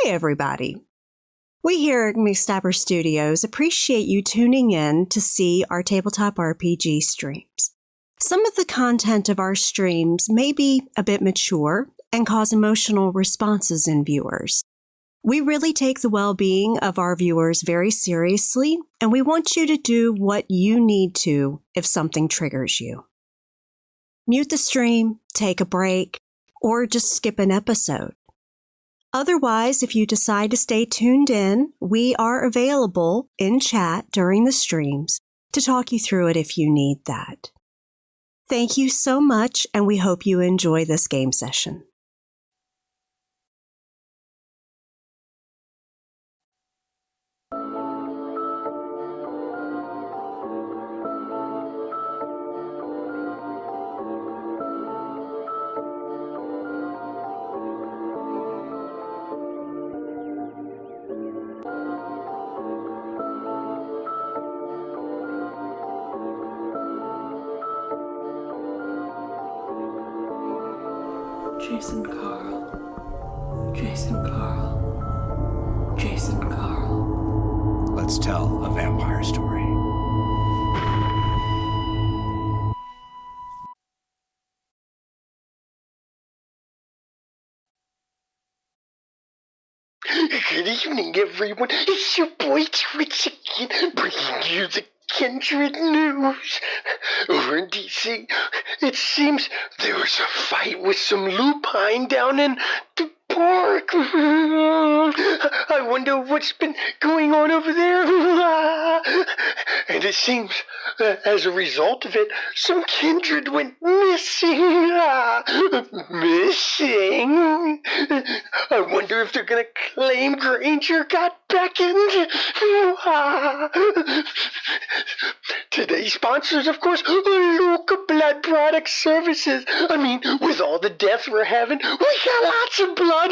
Hi, everybody. We here at Mixtabber Studios appreciate you tuning in to see our tabletop RPG streams. Some of the content of our streams may be a bit mature and cause emotional responses in viewers. We really take the well-being of our viewers very seriously, and we want you to do what you need to if something triggers you. Mute the stream, take a break, or just skip an episode. Otherwise, if you decide to stay tuned in, we are available in chat during the streams to talk you through it if you need that. Thank you so much, and we hope you enjoy this game session. Jason Carl. Jason Carl. Jason Carl. Let's tell a vampire story. Good evening, everyone. It's your boy Twitch again, bringing you the Kindred news. Over in DC, it seems there was a fight with some lupine down in the park. I wonder what's been going on over there. And it seems, as a result of it, some kindred went missing. Missing? I wonder if they're gonna claim Granger got beckoned. Today's sponsors, of course, Locke Blood Product Services. I mean, with all the deaths we're having, we got lots of blood.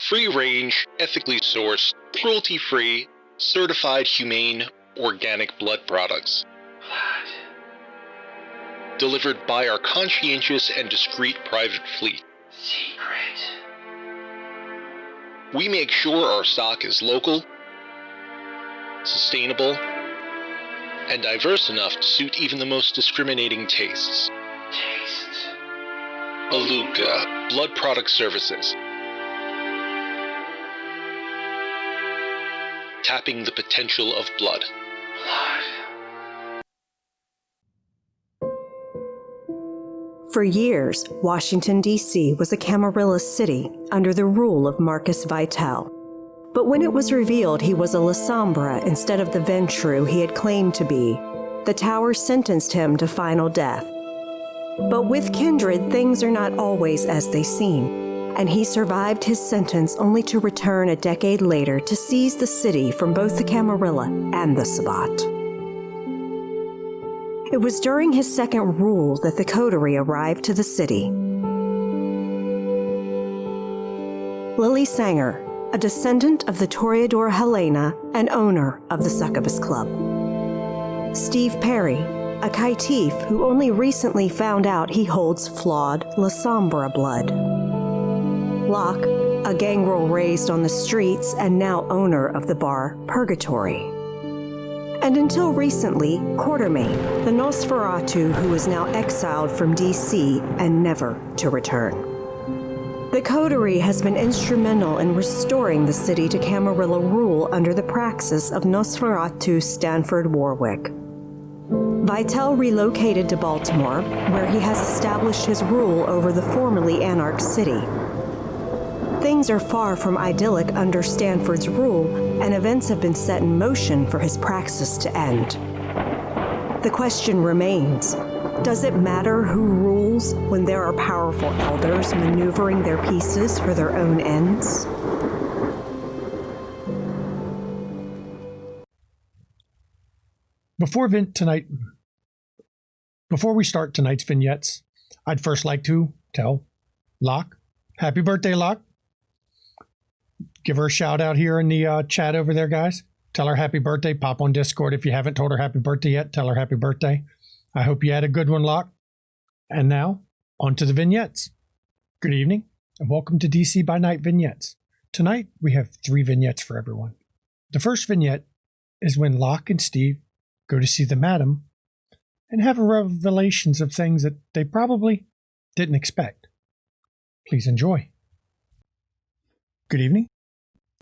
Free range, ethically sourced, cruelty-free, certified humane, organic blood products. Blood. Delivered by our conscientious and discreet private fleet. Secret. We make sure our stock is local, sustainable, and diverse enough to suit even the most discriminating tastes. Tastes. Aluka Blood Product Services. Tapping the potential of blood. Blood. For years, Washington, D.C. was a Camarilla city under the rule of Marcus Vitel. But when it was revealed he was a Lasombra instead of the Ventru he had claimed to be, the Tower sentenced him to final death. But with Kindred, things are not always as they seem, and he survived his sentence only to return a decade later to seize the city from both the Camarilla and the Sabbat. It was during his second rule that the coterie arrived to the city. Lily Sanger, a descendant of the Toreador Helena and owner of the Succubus Club. Steve Perry, a caitiff who only recently found out he holds flawed Lasombra blood. Locke, a gangrel raised on the streets and now owner of the bar Purgatory. And until recently, Quartermain, the Nosferatu who is now exiled from DC and never to return. The coterie has been instrumental in restoring the city to Camarilla rule under the praxis of Nosferatu Stanford Warwick. Vitel relocated to Baltimore, where he has established his rule over the formerly anarch city. Things are far from idyllic under Stanford's rule, and events have been set in motion for his praxis to end. The question remains, does it matter who rules when there are powerful elders maneuvering their pieces for their own ends? Before we start tonight's vignettes, I'd first like to tell Locke, happy birthday, Locke. Give her a shout out here in the chat over there, guys. Tell her happy birthday. Pop on Discord. If you haven't told her happy birthday yet, tell her happy birthday. I hope you had a good one, Locke. And now, on to the vignettes. Good evening. and welcome to DC by Night Vignettes. Tonight, we have 3 vignettes for everyone. The first vignette is when Locke and Steve go to see the Madam and have revelations of things that they probably didn't expect. Please enjoy. Good evening.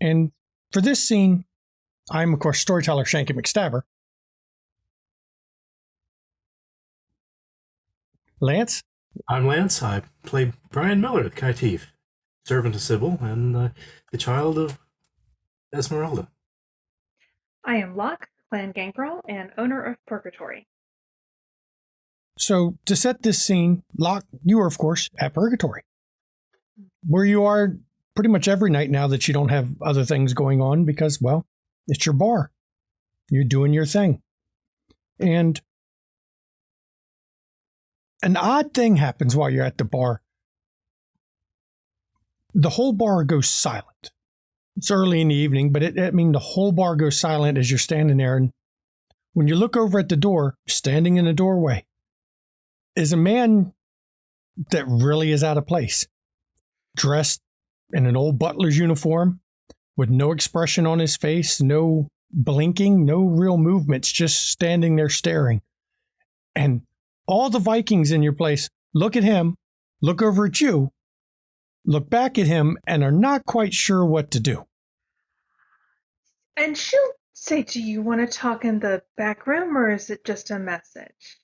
And for this scene, I'm, of course, storyteller Shanky McStabber. Lance? I'm Lance. I play Brian Miller at Kaitif, servant of Sybil and the child of Esmeralda. I am Locke, clan gangrel and owner of Purgatory. So, to set this scene, Locke, you are, of course, at Purgatory, where you are pretty much every night now that you don't have other things going on because, well, it's your bar. You're doing your thing. And an odd thing happens while you're at the bar. The whole bar goes silent. It's early in the evening, but the whole bar goes silent as you're standing there. And when you look over at the door, standing in the doorway, is a man that really is out of place, dressed in an old butler's uniform with no expression on his face, no blinking, no real movements, just standing there staring. And all the Vikings in your place look at him, look over at you, look back at him, and are not quite sure what to do. And she'll say, do you want to talk in the back room or is it just a message?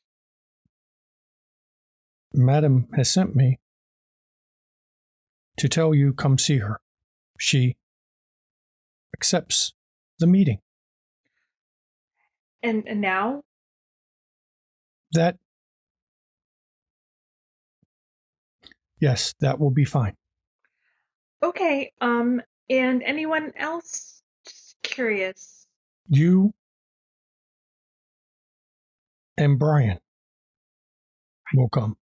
Madam has sent me to tell you come see her. She accepts the meeting. And now? Yes, that will be fine. Okay, and anyone else? Just curious. You and Brian will come.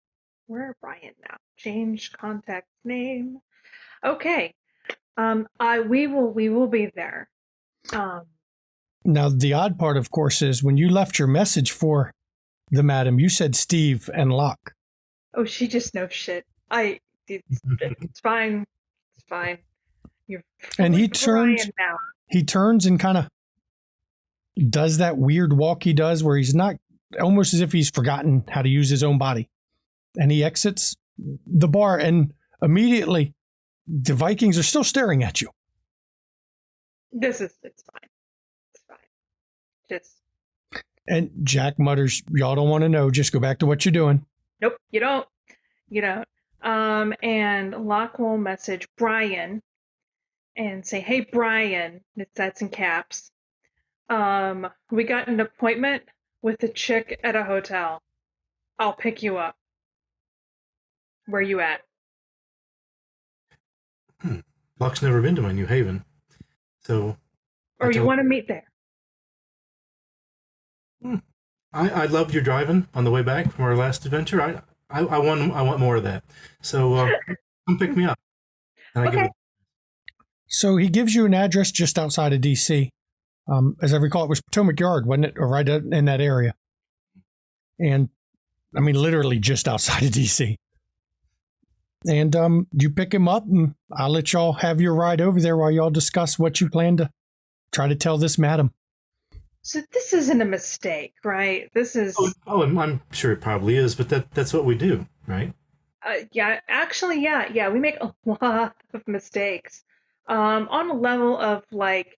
Where Brian now? Change contact name. Okay. We will be there. Now, the odd part, of course, is when you left your message for the Madam, you said Steve and Locke. Oh, she just knows shit. It's fine. It's fine. And he Brian now. He turns and kind of does that weird walk he does where he's not, almost as if he's forgotten how to use his own body. And he exits the bar, and immediately the Vikings are still staring at you. It's fine. It's fine. Just. And Jack mutters, y'all don't want to know. Just go back to what you're doing. Nope, you don't. You don't. And Locke will message Brian and say, hey, Brian, that's in caps. We got an appointment with a chick at a hotel. I'll pick you up. Where you at? Locke's never been to my New Haven, so. Or you want to meet there? I loved your driving on the way back from our last adventure. I want more of that. So come pick me up. And Okay. So he gives you an address just outside of D.C. As I recall, it was Potomac Yard, wasn't it? Or right in that area. And, I mean, literally just outside of D.C. And you pick him up, and I'll let y'all have your ride over there while y'all discuss what you plan to try to tell this Madam. So this isn't a mistake, right? This is... Oh, I'm sure it probably is, but that's what we do, right? Yeah, actually, yeah. We make a lot of mistakes. On a level of, like,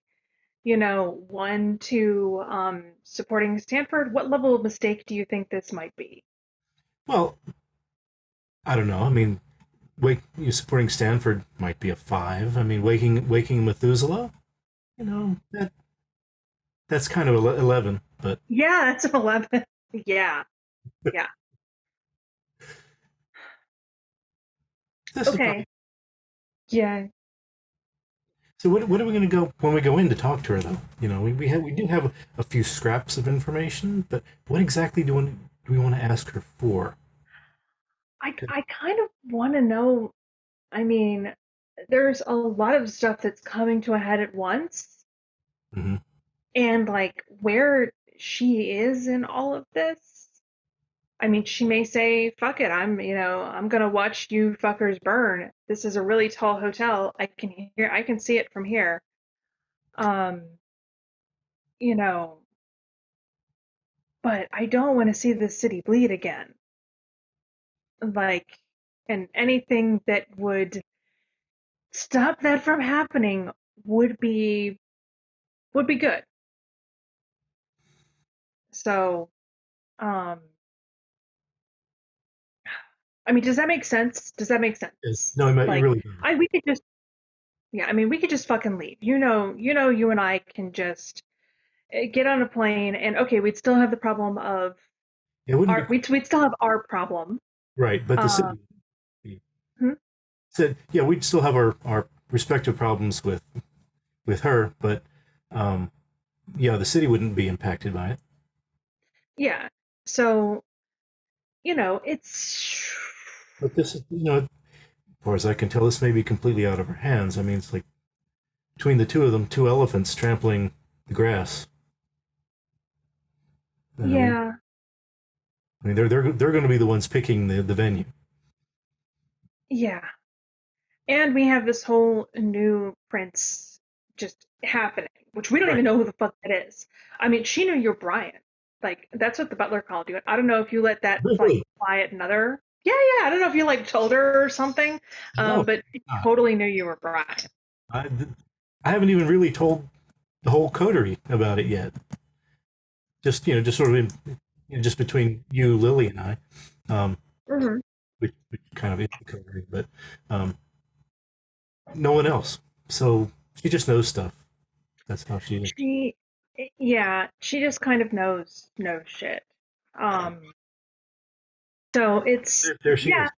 1 to supporting Stanford, what level of mistake do you think this might be? Well, I don't know. I mean, supporting Stanford might be a 5. I mean, waking Methuselah, that's kind of 11. But yeah, that's an 11. Yeah. Okay. Yeah. So what are we going to go when we go in to talk to her, though? We do have a few scraps of information, but what exactly do we want to ask her for? I kind of want to know. I mean, there's a lot of stuff that's coming to a head at once, and like where she is in all of this. I mean, she may say, fuck it, I'm gonna watch you fuckers burn. This is a really tall hotel. I can see it from here. Um, you know, but I don't want to see the city bleed again. Like, and anything that would stop that from happening would be would be good. So, um, I mean, does that make sense? Does that make sense? No, it Like, really does. we could just, yeah, I mean, we could just fucking leave. You and I can just get on a plane, and okay, we'd still have the problem of It wouldn't be we'd still have our problem. right, but the Um, city hmm? said, yeah, we'd still have our respective problems with her, but yeah, the city wouldn't be impacted by it. Yeah. So, it's But this is, as far as I can tell, this may be completely out of her hands. I mean, it's like between the two of them, two elephants trampling the grass. You know, yeah. I mean, they're going to be the ones picking the venue. Yeah. And we have this whole new prince just happening, which we don't even Right. know who the fuck that is. I mean, she knew you're Brian. Like, that's what the butler called you. I don't know if you let that like Really? fly at another. Yeah, yeah. I don't know if you like told her or something. No, But she not. totally knew you were Brian. I, I haven't even really told the whole coterie about it yet. Just sort of just between you, Lily, and I, Hmm. which kind of is the coterie, but um, no one else. So she just knows stuff. That's how she is. She just kind of knows shit. Um, so There she yeah, is.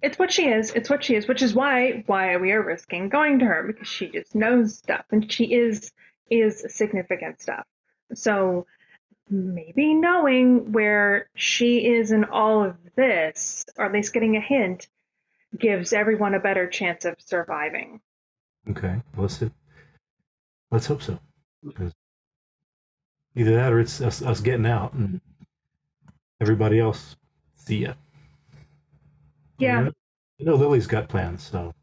it's what she is. It's what she is, which is why we are risking going to her because she just knows stuff and she is significant stuff. So maybe knowing where she is in all of this, or at least getting a hint, gives everyone a better chance of surviving. Okay, let's hope so. Because either that or it's us getting out and everybody else see ya. I mean, Yeah, I know Lily's got plans, so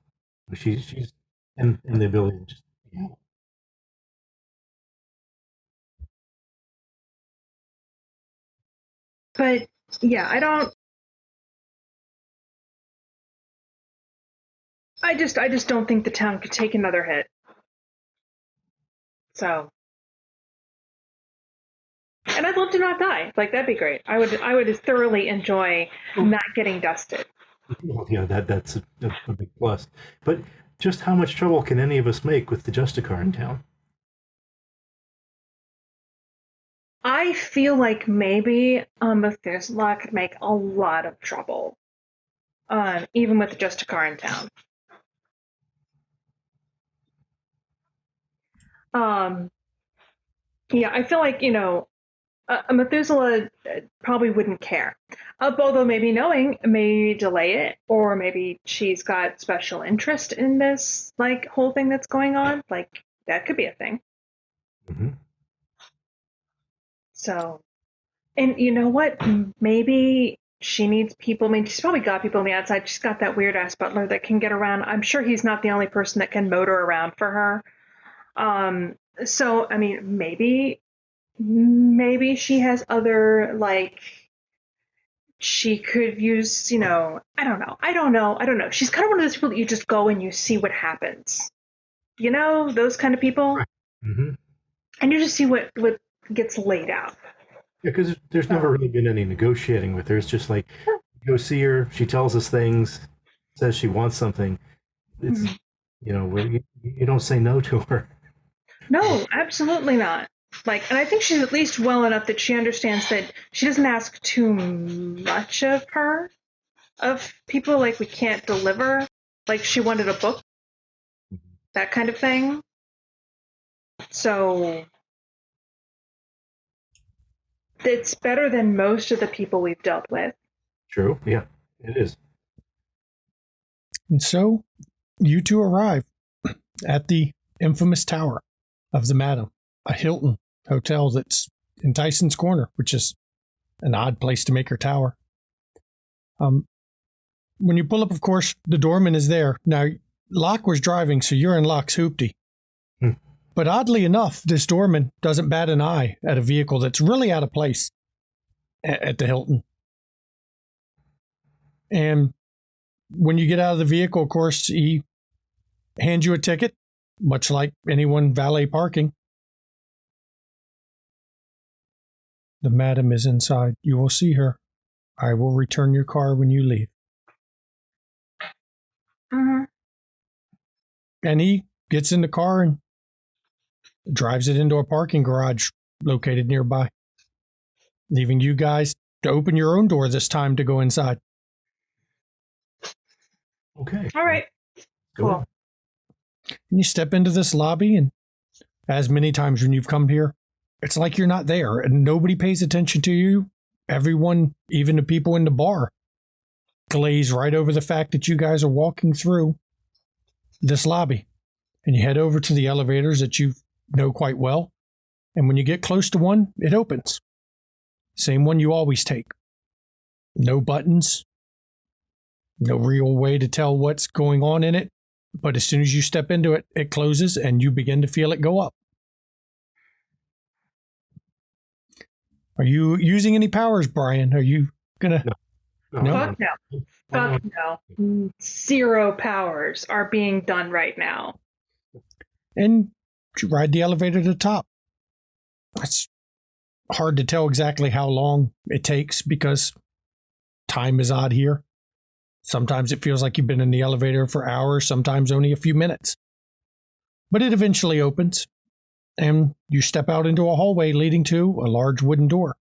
she's and the ability to just be out. but yeah, I just don't think the town could take another hit. So, and I'd love to not die. Like that'd be great. I would thoroughly enjoy not getting dusted. Well, yeah, that's a big plus. But just how much trouble can any of us make with the Justicar in town? I feel like maybe Methuselah could make a lot of trouble, even with just a car in town. Um, yeah, I feel like Methuselah probably wouldn't care. Although maybe knowing may delay it, or maybe she's got special interest in this like whole thing that's going on. Like that could be a thing. Mm-hmm. So, and you know what? Maybe she needs people. I mean, she's probably got people on the outside. She's got that weird ass butler that can get around. I'm sure he's not the only person that can motor around for her. So I mean, maybe she has other like she could use, I don't know. She's kind of one of those people that you just go and you see what happens. Those kind of people. Right. Mm-hmm. And you just see what gets laid out. Yeah, because there's So, never really been any negotiating with her. It's just like go see her. She tells us things, says she wants something. It's mhm. where you don't say no to her. No, absolutely not. Like, and I think she's at least well enough that she understands that she doesn't ask too much of people. Like, we can't deliver. Like, she wanted a book, that kind of thing. So it's better than most of the people we've dealt with. True. Yeah, it is. And so you two arrive at the infamous Tower of the Madam, a Hilton hotel that's in Tyson's Corner, which is an odd place to make her tower. When you pull up, of course, the doorman is there. Now, Locke was driving, so you're in Locke's hoopty. But oddly enough, this doorman doesn't bat an eye at a vehicle that's really out of place at the Hilton. And when you get out of the vehicle, of course, he hands you a ticket, much like anyone valet parking. The madam is inside. You will see her. I will return your car when you leave. Mm-hmm. And he gets in the car and drives it into a parking garage located nearby, leaving you guys to open your own door this time to go inside. Okay. All right. Go Cool. on. And you step into this lobby, and as many times when you've come here, it's like you're not there and nobody pays attention to you. Everyone, even the people in the bar, glaze right over the fact that you guys are walking through this lobby. And you head over to the elevators that you know quite well. And when you get close to one, it opens. Same one you always take. No buttons. No real way to tell what's going on in it. But as soon as you step into it, it closes and you begin to feel it go up. Are you using any powers, Brian? Are you gonna? No? Fuck no. Fuck no. 0 powers are being done right now. And you ride the elevator to the top. It's hard to tell exactly how long it takes because time is odd here. Sometimes it feels like you've been in the elevator for hours, sometimes only a few minutes. But it eventually opens, and you step out into a hallway leading to a large wooden door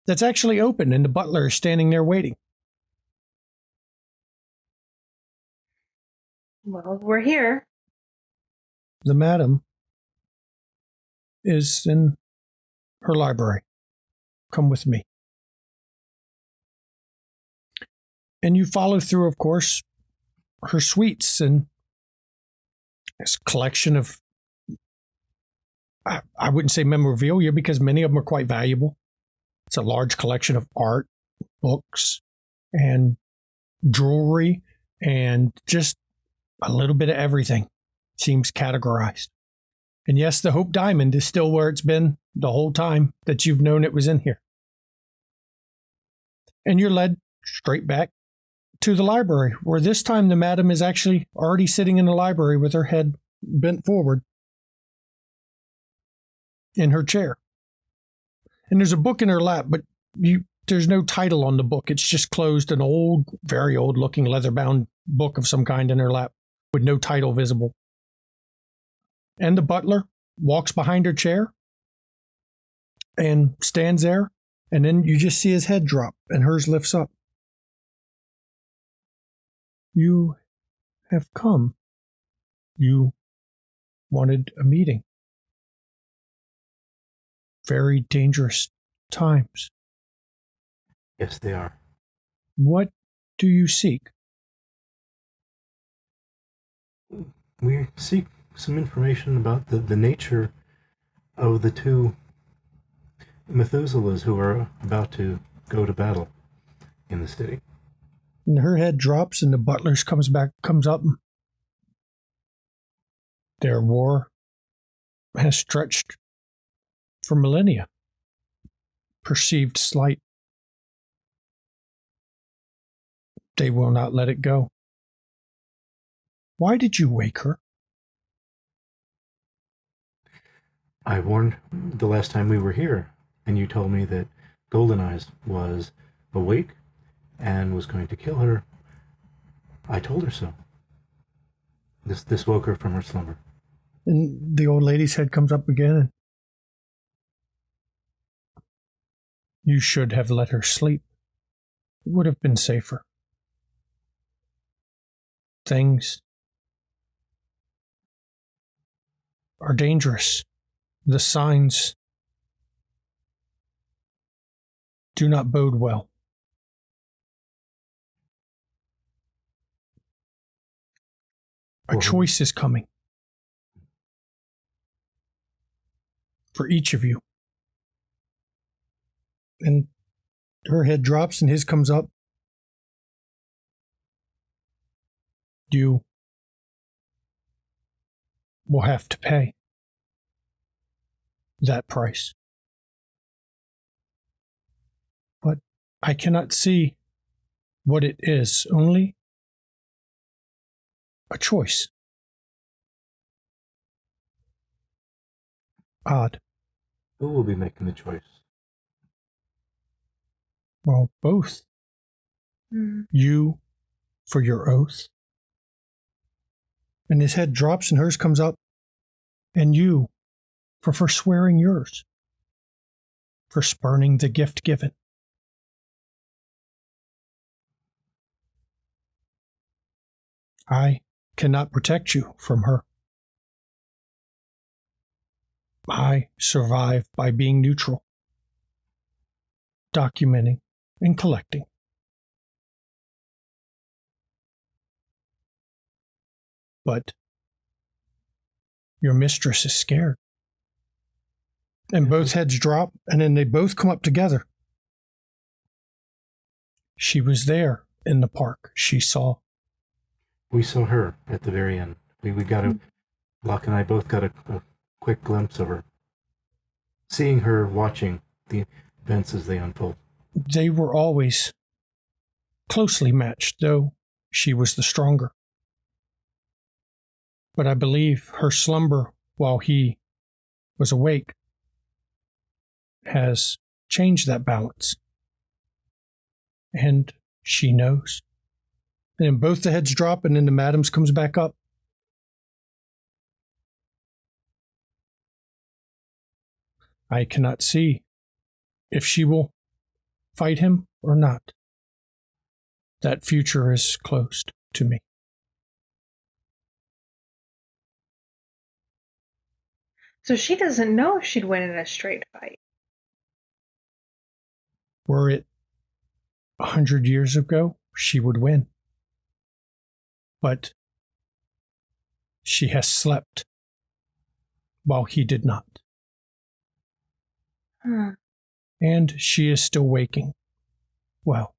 that's actually open, and the butler is standing there waiting. Well, we're here. The madam is in her library. Come with me. And you follow through, of course, her suites and this collection of, I wouldn't say memorabilia because many of them are quite valuable. It's a large collection of art, books, and jewelry, and just a little bit of everything seems categorized. And yes, the Hope Diamond is still where it's been the whole time that you've known it was in here. And you're led straight back to the library, where this time the madam is actually already sitting in the library with her head bent forward in her chair. And there's a book in her lap, but there's no title on the book. It's just closed, an old, very old looking leather-bound book of some kind in her lap with no title visible. And the butler walks behind her chair and stands there, and then you just see his head drop and hers lifts up. You have come. You wanted a meeting. Very dangerous times. Yes, they are. What do you seek? We seek some information about the nature of the 2 Methuselahs who are about to go to battle in the city. And her head drops and the butler's comes up. Their war has stretched for millennia. Perceived slight. They will not let it go. Why did you wake her? I warned the last time we were here, and you told me that Golden Eyes was awake and was going to kill her. I told her so. This woke her from her slumber. And the old lady's head comes up again. And you should have let her sleep. It would have been safer. Things are dangerous. The signs do not bode well. A choice is coming for each of you. And Her head drops and his comes up. You will have to pay that price. But I cannot see what it is, only a choice. Odd. Who will be making the choice? Well, both. You for your oath. And his head drops and hers comes up. And you for forswearing yours. For spurning the gift given. I cannot protect you from her. I survive by being neutral, documenting and collecting. But your mistress is scared. And both heads drop, and then they both come up together. She was there in the park. She saw. We saw her at the very end. We got a, Locke and I both got a quick glimpse of her. Seeing her watching the events as they unfold. They were always closely matched, though she was the stronger. But I believe her slumber while he was awake has changed that balance. And she knows. And then both the heads drop, and then the madams comes back up. I cannot see if she will fight him or not. That future is closed to me. So she doesn't know if she'd win in a straight fight. Were it 100 years ago, she would win. But she has slept while he did not. And she is still waking. Well,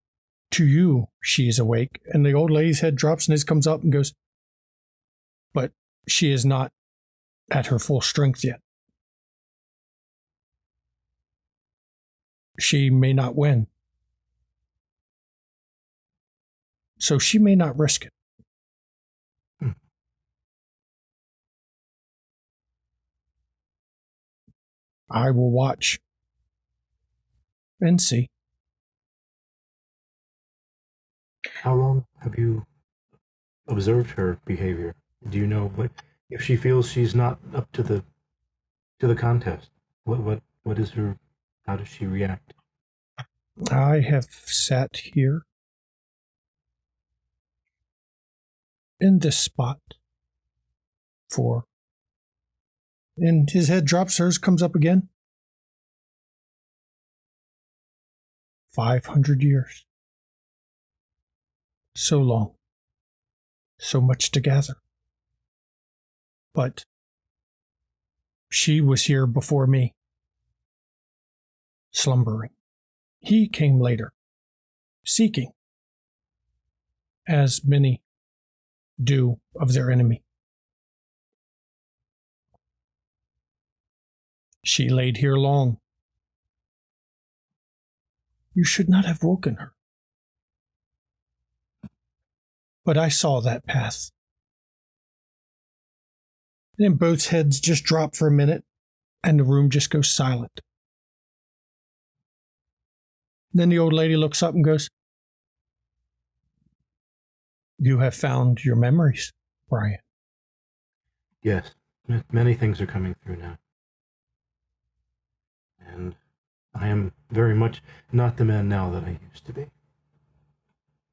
to you, she is awake. And the old lady's head drops and his comes up and goes, but she is not at her full strength yet. She may not win. So she may not risk it. I will watch and see. How long have you observed her behavior? Do you know what if she feels she's not up to the contest? What is her? How does she react? I have sat here in this spot for, and his head drops, hers comes up again. 500 years. So long. So much to gather. But she was here before me, slumbering. He came later, seeking, as many do of their enemy. She laid here long. You should not have woken her. But I saw that path. Then both heads just drop for a minute, and the room just goes silent. Then the old lady looks up and goes, you have found your memories, Brian. Yes, many things are coming through now. And I am very much not the man now that I used to be.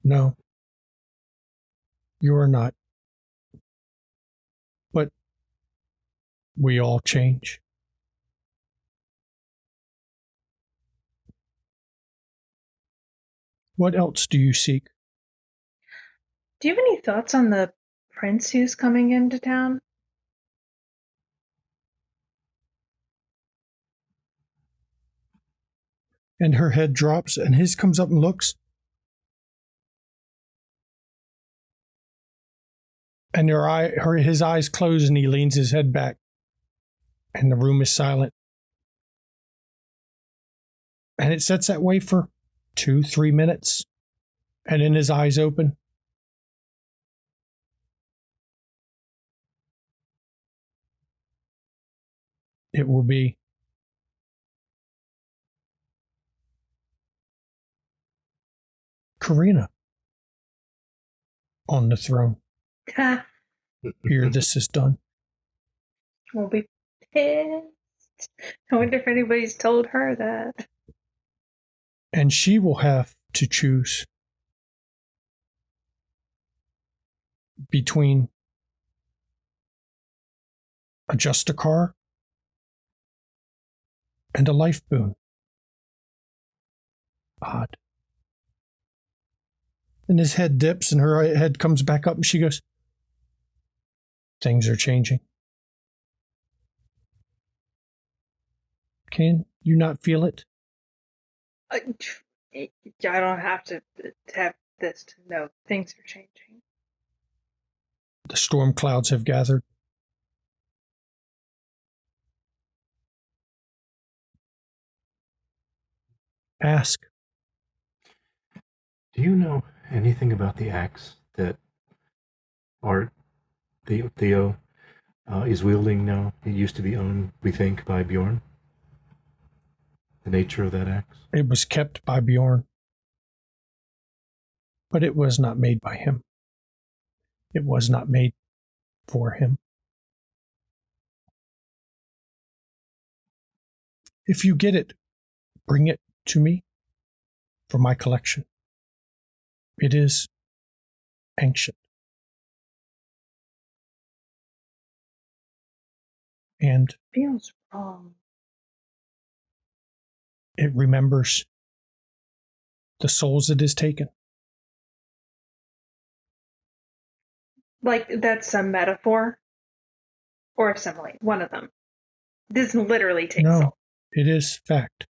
No, you are not. But we all change. What else do you seek? Do you have any thoughts on the prince who's coming into town? And her head drops, and his comes up and looks. And his eyes close, and he leans his head back. And the room is silent. And it sits that way for 2-3 minutes. And then his eyes open. It will be Karina on the throne. Here, this is done. We'll be pissed. I wonder if anybody's told her that. And she will have to choose between a Justicar and a life boon. Odd. And his head dips and her head comes back up and she goes, things are changing. Can you not feel it? I don't have to have this to know things are changing. The storm clouds have gathered. Ask. Do you know anything about the axe that Theo is wielding now? It used to be owned, we think, by Bjorn. The nature of that axe? It was kept by Bjorn, but it was not made by him. It was not made for him. If you get it, bring it to me for my collection. It is ancient. And Feels wrong. it remembers the souls it has taken. Like that's a metaphor or a simile. One of them. This literally takes No, soul. it is fact.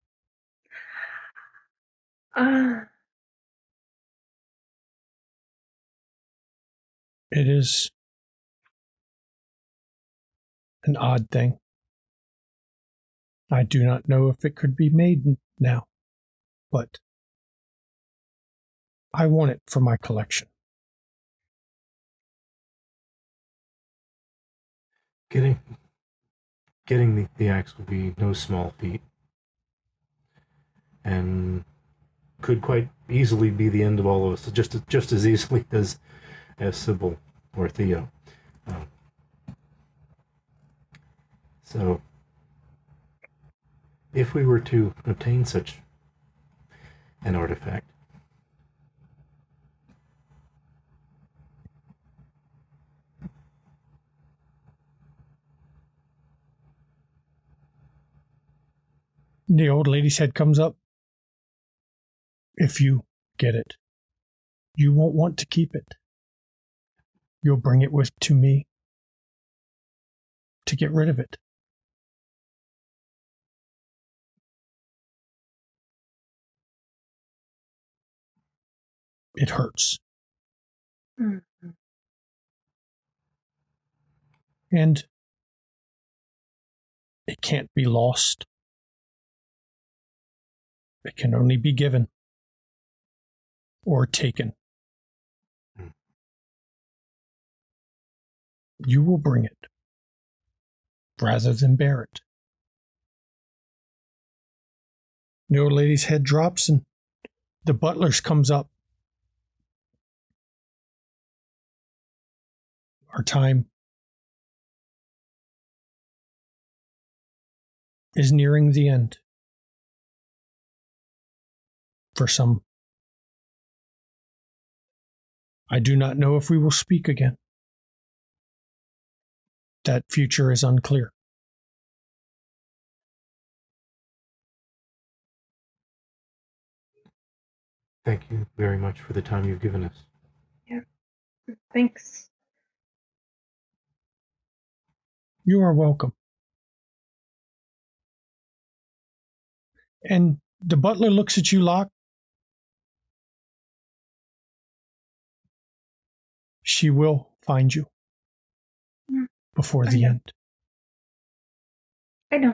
It is an odd thing. I do not know if it could be made now, but I want it for my collection. Getting the axe will be no small feat, and could quite easily be the end of all of us, just as easily as Sybil or Theo. So, if we were to obtain such an artifact, The old lady's head comes up. If you get it, you won't want to keep it. You'll bring it to me to get rid of it. It hurts. Mm-hmm. And it can't be lost. It can only be given or taken. You will bring it rather than bear it. The old lady's head drops and the butler's comes up. Our time is nearing the end. For some, I do not know if we will speak again. That future is unclear. thank you very much for the time you've given us. Yeah. Thanks. You are welcome. And The butler looks at you, Locke. She will find you before the end. I know.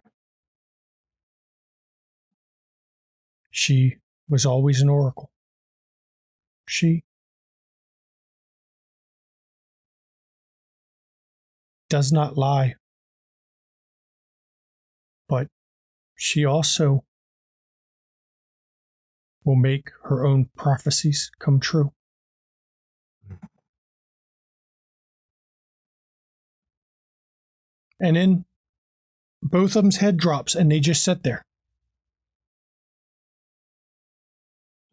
She was always an oracle. She does not lie, but she also will make her own prophecies come true. And then both of them's head drops and they just sit there.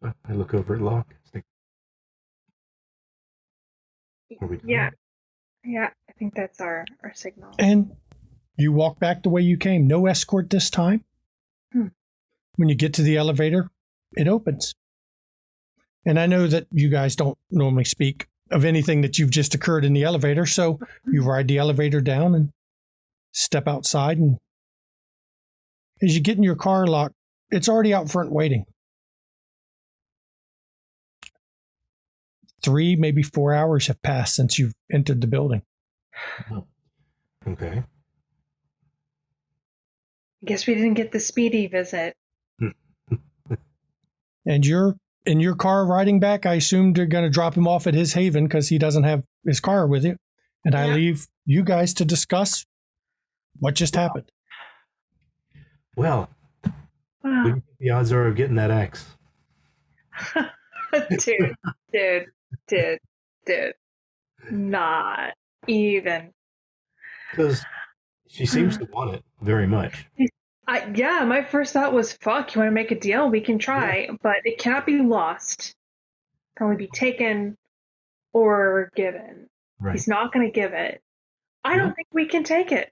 I look over at Locke. It's like, what are we doing? Yeah, I think that's our signal. And you walk back the way you came. No escort this time. When you get to the elevator, it opens. And I know that you guys don't normally speak of anything that you've just occurred in the elevator, so you ride the elevator down and step outside. And as you get in your car, Locke, it's already out front waiting. 3, maybe 4 hours have passed since you've entered the building. Oh. Okay. Guess we didn't get the speedy visit. And you're in your car riding back. I assumed you're going to drop him off at his haven because he doesn't have his car with you. And I leave you guys to discuss what just happened. Well, what do you think the odds are of getting that axe? Dude. Not even. Because she seems to want it very much. My first thought was, fuck, you want to make a deal? We can try, but it cannot be lost. It can only be taken or given. Right. He's not going to give it. I don't think we can take it.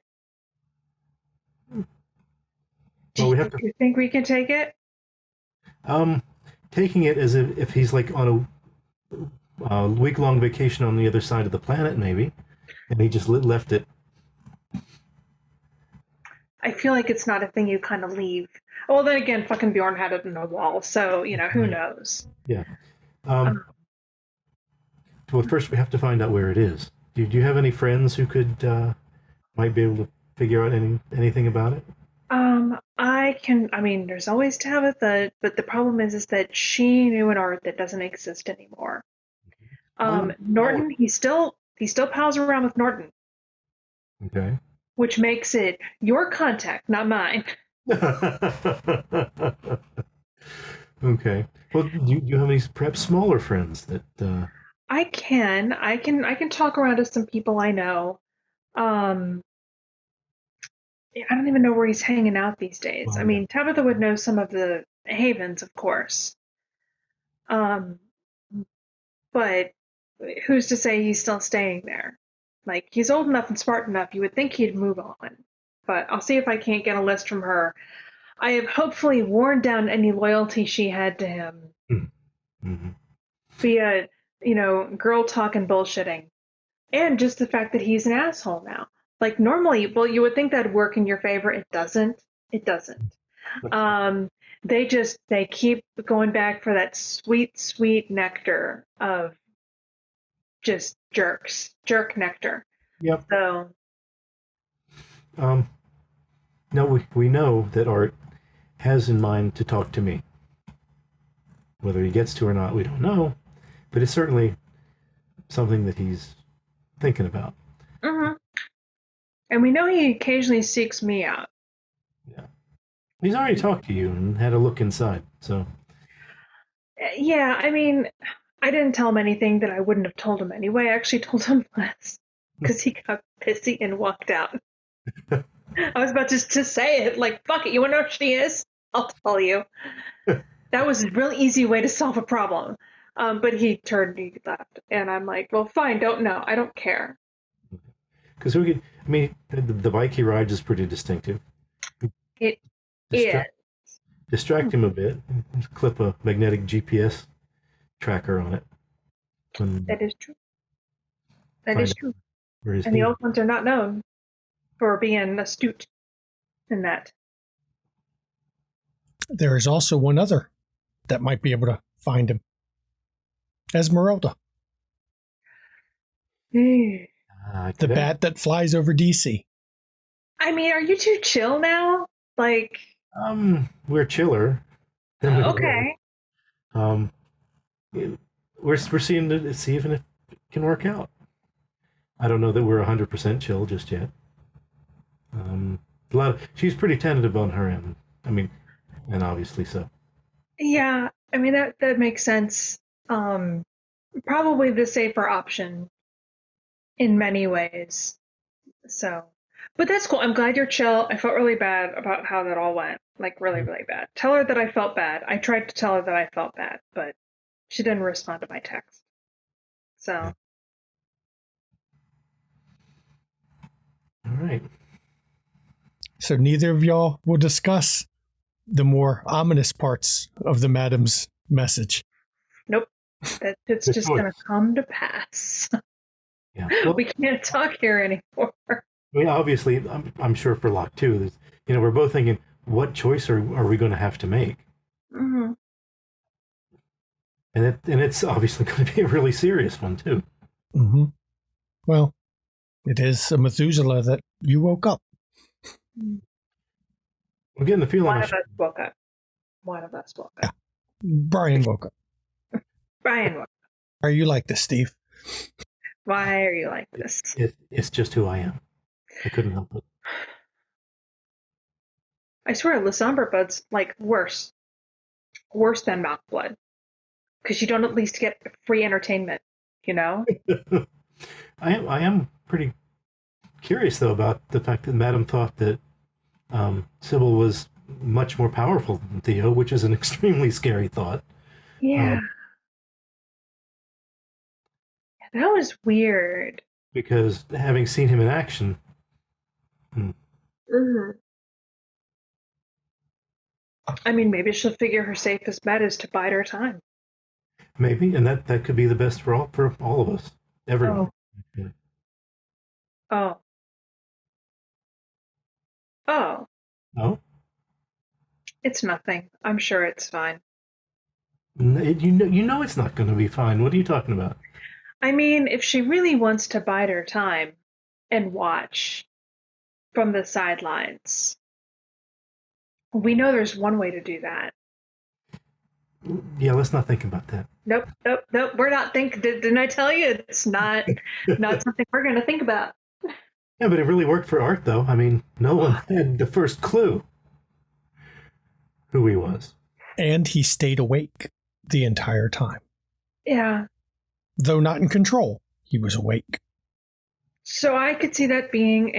Well, we have to. Do you think we can take it? Taking it as if he's like on a week-long vacation on the other side of the planet, maybe, and he just left it. I feel like it's not a thing you kind of leave. Well, then again, fucking Bjorn had it in a wall, so, who knows? Yeah. Well, first we have to find out where it is. Do you have any friends who could might be able to figure out anything about it? There's always Tabitha, but the problem is that she knew an art that doesn't exist anymore. Norton, he still pals around with Norton. Okay. Which makes it your contact, not mine. Okay. Well, do you have any perhaps smaller friends that? I can talk around to some people I know. I don't even know where he's hanging out these days. Well, Tabitha would know some of the havens, of course. But who's to say he's still staying there? Like, he's old enough and smart enough, you would think he'd move on. But I'll see if I can't get a list from her. I have hopefully worn down any loyalty she had to him. Mm-hmm. Via, girl talk and bullshitting. And just the fact that he's an asshole now. Like, normally, well, you would think that'd work in your favor. It doesn't. They keep going back for that sweet, sweet nectar of just jerk nectar. Yep. So. No, we know that Art has in mind to talk to me. Whether he gets to or not, we don't know. But it's certainly something that he's thinking about. Mm-hmm. And we know he occasionally seeks me out. Yeah. He's already talked to you and had a look inside, so. Yeah, I didn't tell him anything that I wouldn't have told him anyway. I actually told him less because he got pissy and walked out. I was about to say it, like, fuck it, you want to know where she is? I'll tell you. That was a real easy way to solve a problem. But he left. And I'm like, well, fine, don't know. I don't care. Because the bike he rides is pretty distinctive. It is. Distract him a bit. Clip a magnetic GPS tracker on it. That is true. That is true. And the old ones are not known for being astute in that. There is also one other that might be able to find him. Esmeralda, the bat that flies over DC. I mean, are you too chill now? Like, we're chiller. than we okay. were. We're seeing to see if it can work out. I don't know that we're 100% chill just yet. She's pretty tentative on her end. I mean, and obviously so. Yeah, I mean that makes sense. Probably the safer option in many ways. So, but that's cool. I'm glad you're chill. I felt really bad about how that all went. Like really, really bad. Tell her that I felt bad. I tried to tell her that I felt bad, but she didn't respond to my text. So. Yeah. All right. So neither of y'all will discuss the more ominous parts of the madam's message. Nope. It's just going to come to pass. Yeah. Well, we can't talk here anymore. I mean, obviously, I'm sure for Locke too. We're both thinking, what choice are we going to have to make? Mm-hmm. And it's obviously going to be a really serious one too. Mm-hmm. Well, it is a Methuselah that you woke up. I'm getting the feeling One of us woke up. Yeah. Brian woke up. Brian woke up. Are you like this, Steve? Why are you like this? It's just who I am. I couldn't help it. I swear, Lysander Bud's like worse than Mouth Blood, because you don't at least get free entertainment, you know. I am pretty curious though about the fact that Madame thought that Sybil was much more powerful than Theo, which is an extremely scary thought. Yeah. That was weird. Because having seen him in action. Mm-hmm. I mean, maybe she'll figure her safest bet is to bide her time. Maybe, and that could be the best for all of us. Everyone. Oh. Oh. No? It's nothing. I'm sure it's fine. You know it's not going to be fine. What are you talking about? I mean, if she really wants to bide her time and watch from the sidelines, we know there's one way to do that. Yeah, let's not think about that. Nope. We're not thinking. Didn't I tell you? It's not something we're going to think about. Yeah, but it really worked for Art, though. I mean, no one had the first clue who he was. And he stayed awake the entire time. Yeah. Though not in control, he was awake. So I could see that being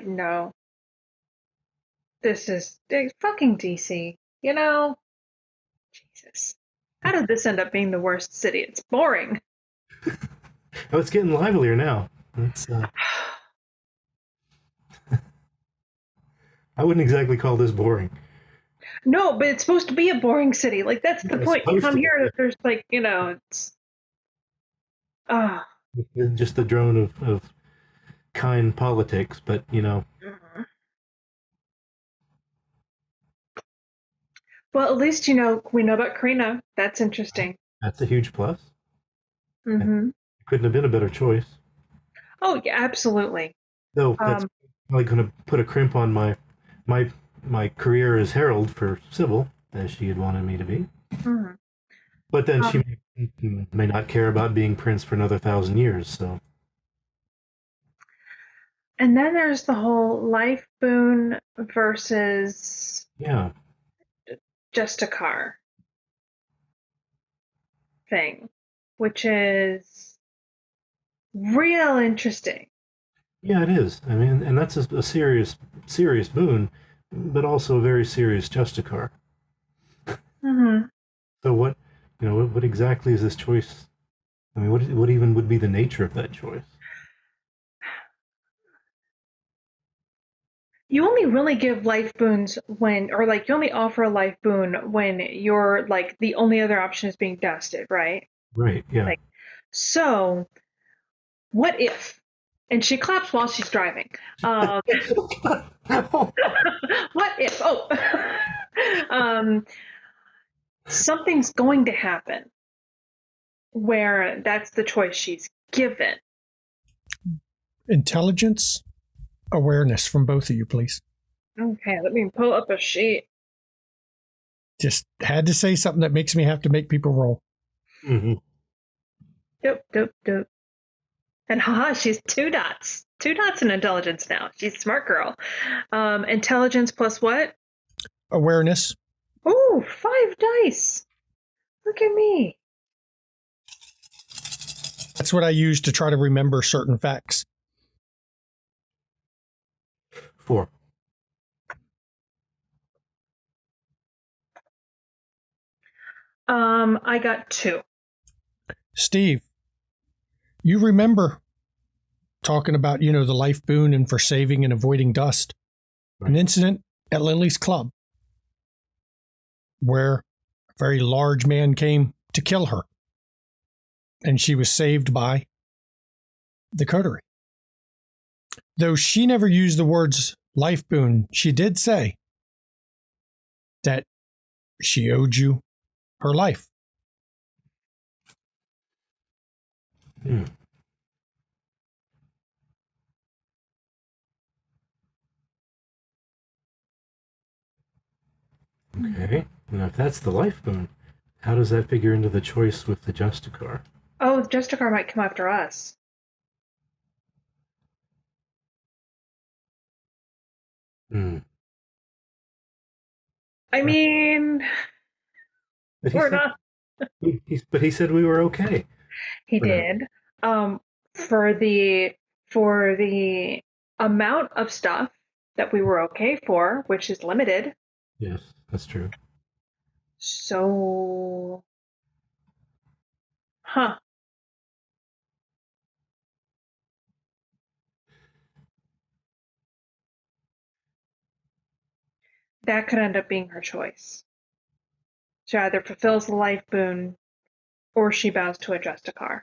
no. This is fucking DC, you know? Jesus. How did this end up being the worst city? It's boring. Oh, it's getting livelier now. It's, I wouldn't exactly call this boring. No, but it's supposed to be a boring city. Like, that's the point. You come here, there's like, it's... Just the drone of kind politics, but, Mm-hmm. Well, at least, we know about Karina. That's interesting. That's a huge plus. Mm-hmm. Couldn't have been a better choice. Oh, yeah, absolutely. Though that's probably going to put a crimp on my career as herald for Sybil, as she had wanted me to be. Mm-hmm. But then she may not care about being prince for another 1,000 years, so. And then there's the whole life boon versus Justicar thing, which is real interesting. Yeah, it is. I mean, and that's a serious boon, but also a very serious Justicar. Mm-hmm. So what exactly is this choice? I mean, what even would be the nature of that choice? You only really give life boons you only offer a life boon when you're like the only other option is being dusted, right? Right. Yeah. So, what if And she claps while she's driving. What if? Oh, something's going to happen where that's the choice she's given. Intelligence, awareness from both of you, please. Okay, let me pull up a sheet. Just had to say something that makes me have to make people roll. Mm-hmm. Dope. And haha, she's 2 dots. 2 dots in intelligence now. She's a smart girl. Intelligence plus what? Awareness. Ooh, 5 dice. Look at me. That's what I use to try to remember certain facts. 4. I got 2. Steve, you remember talking about, the life boon and for saving and avoiding dust. Right. An incident at Lily's club where a very large man came to kill her. And she was saved by the coterie. Though she never used the words life boon, she did say that she owed you her life. Okay. Now, if that's the life boon, how does that figure into the choice with the Justicar? Oh, the Justicar might come after us. I mean, we're not. But he said we were okay. He did. For the amount of stuff that we were okay for, which is limited. Yes, that's true. So, that could end up being her choice. She either fulfills the life boon or she bows to a Justicar.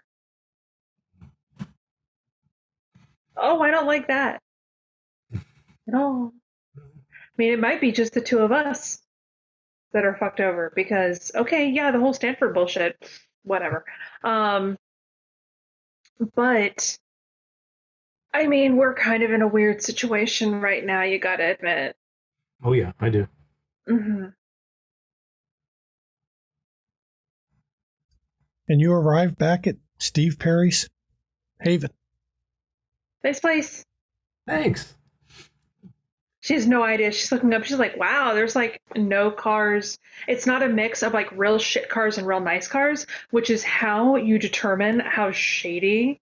Oh, I don't like that at all. I mean, it might be just the 2 of us that are fucked over because, okay, yeah, the whole Stanford bullshit, whatever. But, I mean, we're kind of in a weird situation right now, you gotta admit. Oh, yeah, I do. Mm-hmm. And you arrived back at Steve Perry's Haven. Nice place. Thanks. She has no idea. She's looking up. She's like, wow, there's like no cars. It's not a mix of like real shit cars and real nice cars, which is how you determine how shady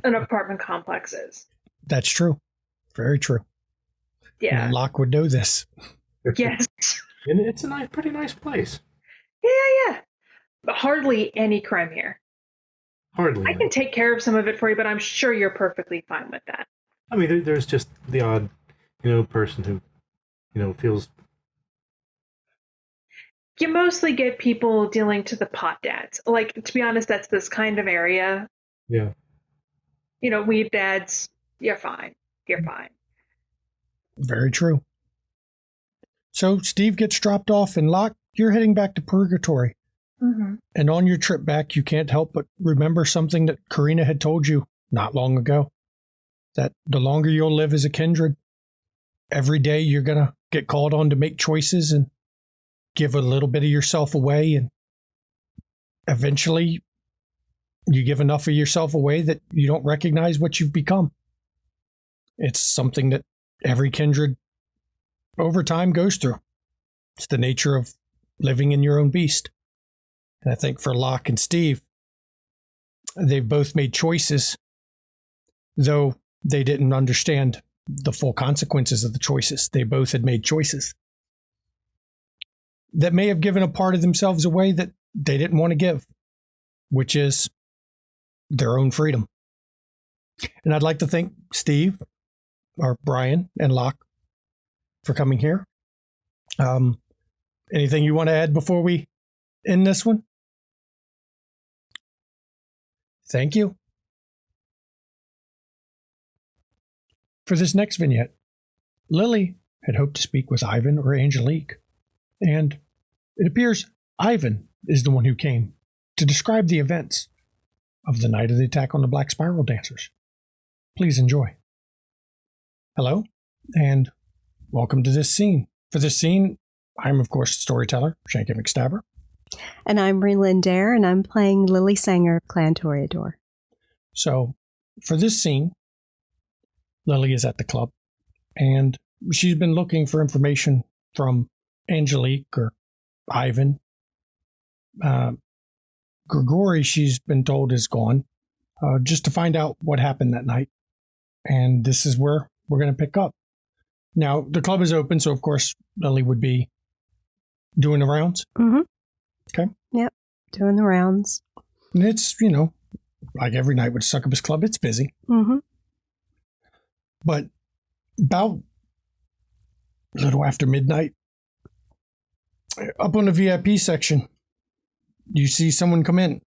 an apartment complex is. That's true. Very true. Yeah. Locke would know this. Yes. And it's a pretty nice place. Yeah. But hardly any crime here. Hardly. I can take care of some of it for you, but I'm sure you're perfectly fine with that. I mean, there's just the odd, person who, feels. You mostly get people dealing to the pot dads. Like, to be honest, that's this kind of area. Yeah. Weed dads, you're fine. You're fine. Very true. So Steve gets dropped off, and Locke, you're heading back to Purgatory. Mm-hmm. And on your trip back, you can't help but remember something that Karina had told you not long ago. That the longer you'll live as a kindred, every day you're going to get called on to make choices and give a little bit of yourself away. And eventually you give enough of yourself away that you don't recognize what you've become. It's something that every kindred over time goes through. It's the nature of living in your own beast. And I think for Locke and Steve, they've both made choices, though they didn't understand the full consequences of the choices. They both had made choices that may have given a part of themselves away that they didn't want to give, which is their own freedom. And I'd like to thank Steve, or Brian, and Locke for coming here. Anything you want to add before we end this one? Thank you. For this next vignette, Lily had hoped to speak with Ivan or Angelique, and it appears Ivan is the one who came to describe the events of the night of the attack on the Black Spiral Dancers. Please enjoy. Hello, and welcome to this scene. For this scene, I'm, of course, the storyteller, Shanky McStabber. And I'm Relyn Dare, and I'm playing Lily Sanger of Clan Toreador. So, for this scene, Lily is at the club, and she's been looking for information from Angelique or Ivan. Grigori, she's been told, is gone, just to find out what happened that night. And this is where we're going to pick up. Now, the club is open, so of course, Lily would be doing the rounds. Mm-hmm. Okay. Yep, doing the rounds. And it's, like every night with Succubus Club, it's busy. Mm-hmm. But about a little after midnight, up on the VIP section, you see someone come in,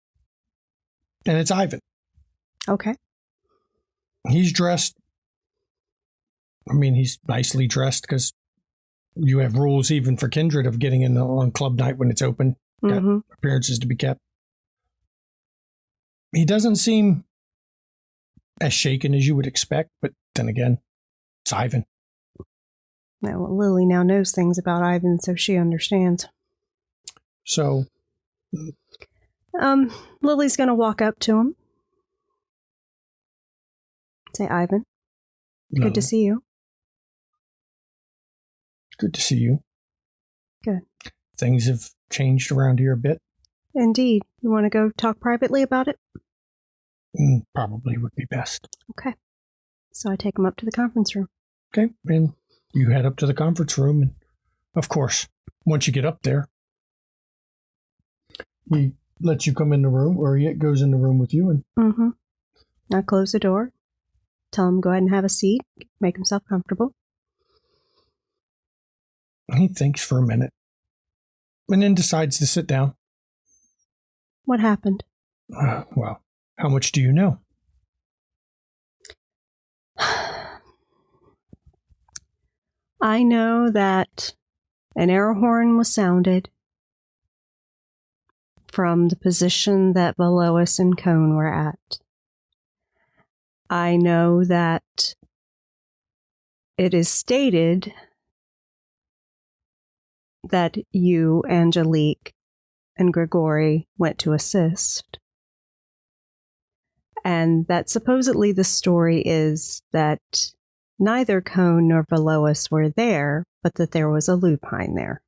and it's Ivan. Okay. He's dressed. He's nicely dressed because you have rules even for Kindred of getting in on club night when it's open. Mm-hmm. Got appearances to be kept. He doesn't seem as shaken as you would expect, but then again, it's Ivan. Well, Lily now knows things about Ivan, so she understands. So, Lily's going to walk up to him. Say, Ivan, good to see you. Good to see you. Good. Things have changed around here a bit. Indeed. You want to go talk privately about it? Probably would be best. Okay. So I take him up to the conference room. Okay. And you head up to the conference room. And of course, once you get up there, he lets you come in the room, or he goes in the room with you. And mm-hmm. I close the door. Tell him go ahead and have a seat. Make himself comfortable. He thinks for a minute and then decides to sit down. What happened? Well, how much do you know? I know that an air horn was sounded from the position that Velois and Cone were at. I know that it is stated that you, Angelique, and Grigori went to assist. And that supposedly the story is that neither Cone nor Velois were there, but that there was a lupine there.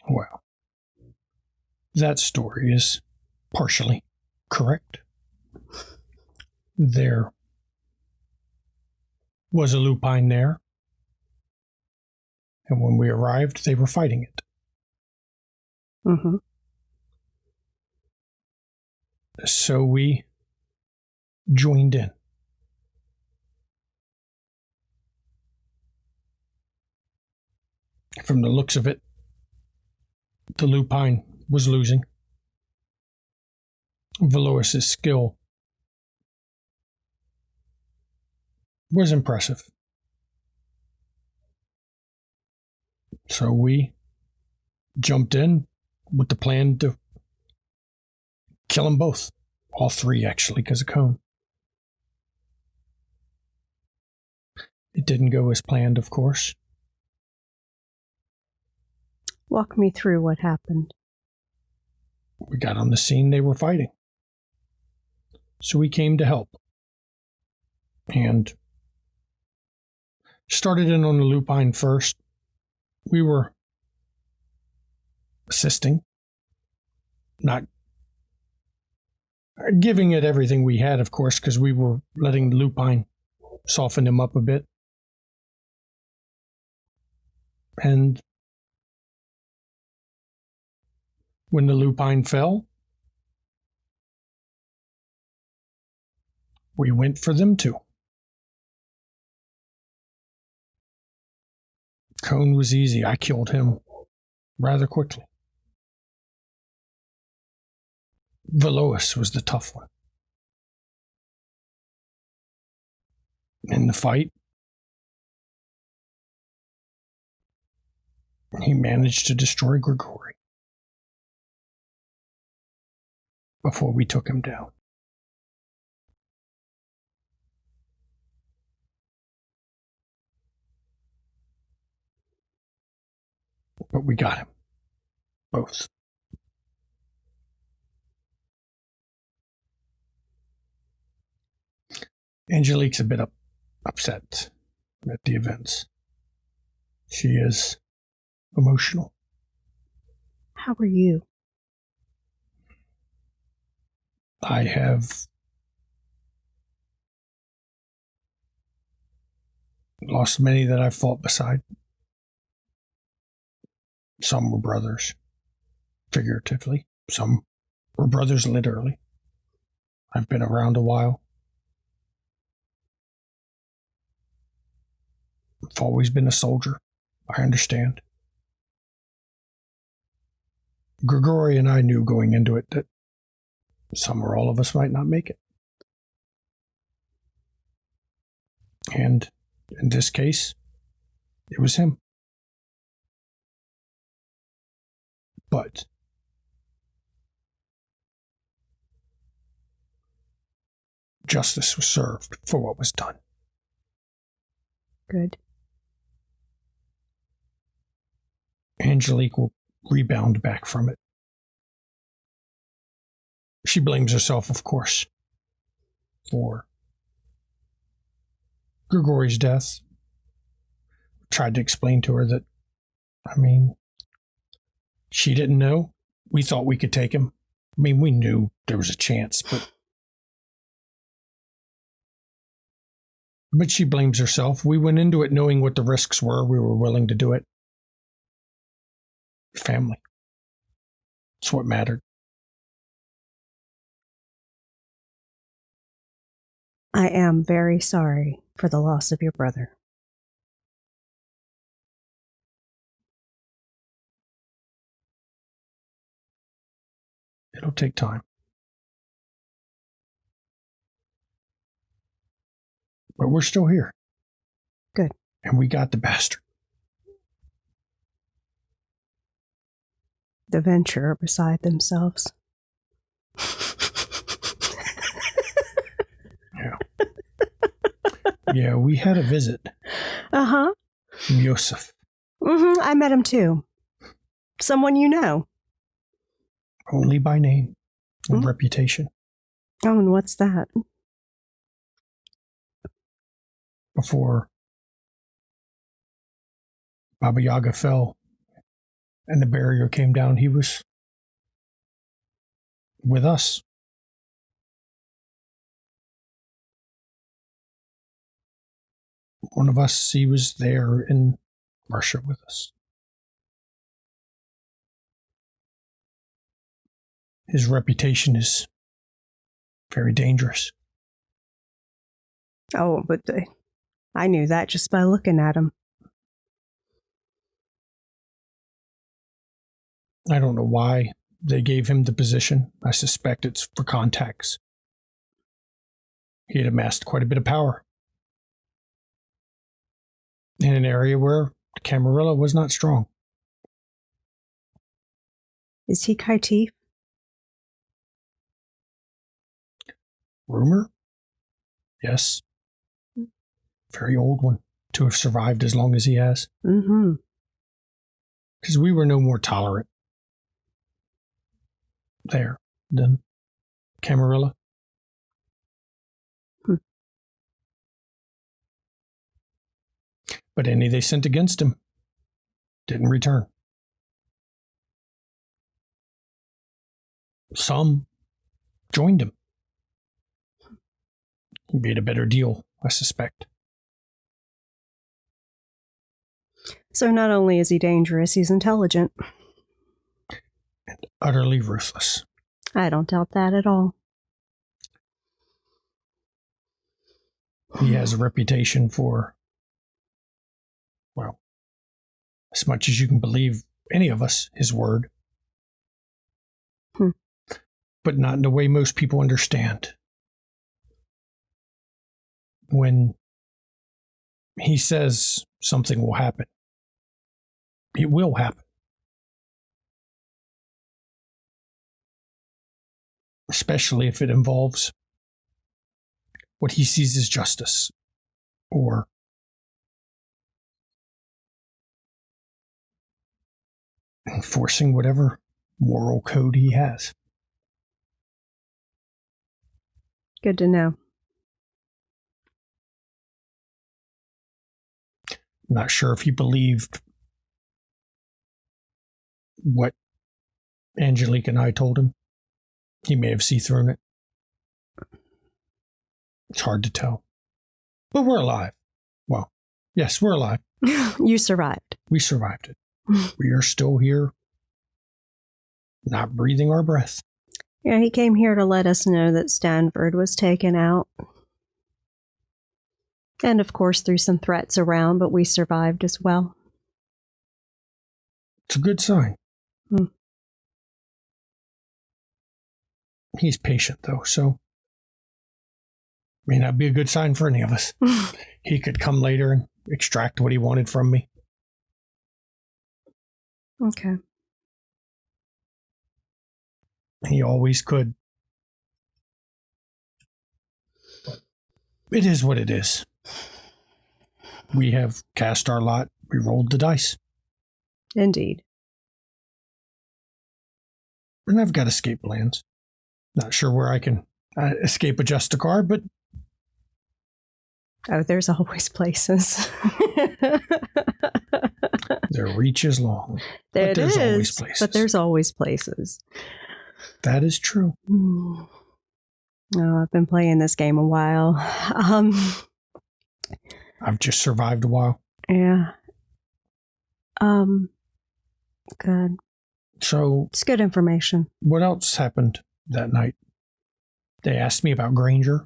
Well, that story is partially correct. There was a lupine there, and when we arrived, they were fighting it. Mm-hmm. So we joined in. From the looks of it, the lupine was losing. Velois' skill was impressive. So we jumped in with the plan to kill them both. All three, actually, because of Cone. It didn't go as planned, of course. Walk me through what happened. We got on the scene, they were fighting. So we came to help. And started in on the lupine first. We were assisting, not giving it everything we had, of course, because we were letting the lupine soften him up a bit. And when the lupine fell, we went for them too. Cone was easy. I killed him rather quickly. Velois was the tough one. In the fight, He managed to destroy Grigori before we took him down. But we got him. Both. Angelique's a bit upset at the events. She is emotional. How are you? I have lost many that I've fought beside. Some were brothers, figuratively. Some were brothers, literally. I've been around a while. I've always been a soldier. I understand. Grigori and I knew going into it that some or all of us might not make it. And in this case, it was him. But justice was served for what was done. Good. Angelique will rebound back from it. She blames herself, of course, for Grigori's death. Tried to explain to her that, she didn't know. We thought we could take him. We knew there was a chance, but she blames herself. We went into it knowing what the risks were. We were willing to do it. Family. It's what mattered. I am very sorry for the loss of your brother. It'll take time. But we're still here. Good. And we got the bastard. The Venture are beside themselves. Yeah, we had a visit. Uh-huh. From Yosef. Mm-hmm. I met him too. Someone you know. Only by name and reputation. Oh, and what's that? Before Baba Yaga fell and the barrier came down, he was with us. One of us, he was there in Russia with us. His reputation is very dangerous. Oh, but I knew that just by looking at him. I don't know why they gave him the position. I suspect it's for contacts. He had amassed quite a bit of power in an area where Camarilla was not strong. Is he Kaitif? Rumor? Yes. Very old one to have survived as long as he has. Mm-hmm. Because we were no more tolerant there than Camarilla. But any they sent against him didn't return. Some joined him. He made a better deal, I suspect. So not only is he dangerous, he's intelligent. And utterly ruthless. I don't doubt that at all. He has a reputation for, well, as much as you can believe any of us, his word. But not in the way most people understand. When he says something will happen, It will happen. Especially if it involves what he sees as justice, or enforcing whatever moral code he has. Good to know. I'm not sure if he believed what Angelique and I told him. He may have seen-through it. It's hard to tell. But we're alive. Well, yes, we're alive. You survived. We survived it. We are still here, not breathing our breath. Yeah, he came here to let us know that Stanford was taken out. And of course, threw some threats around, but we survived as well. It's a good sign. He's patient, though, so may not be a good sign for any of us. He could come later and extract what he wanted from me. Okay. He always could. But it is what it is. We have cast our lot. We rolled the dice. Indeed. And I've got escape plans. Not sure where I can escape a Justicar, but... Oh, there's always places. Their reach is long. But there's always places. But there's always places. That is true. Oh, I've been playing this game a while. I've just survived a while. Yeah. Good. So... It's good information. What else happened that night? They asked me about Granger.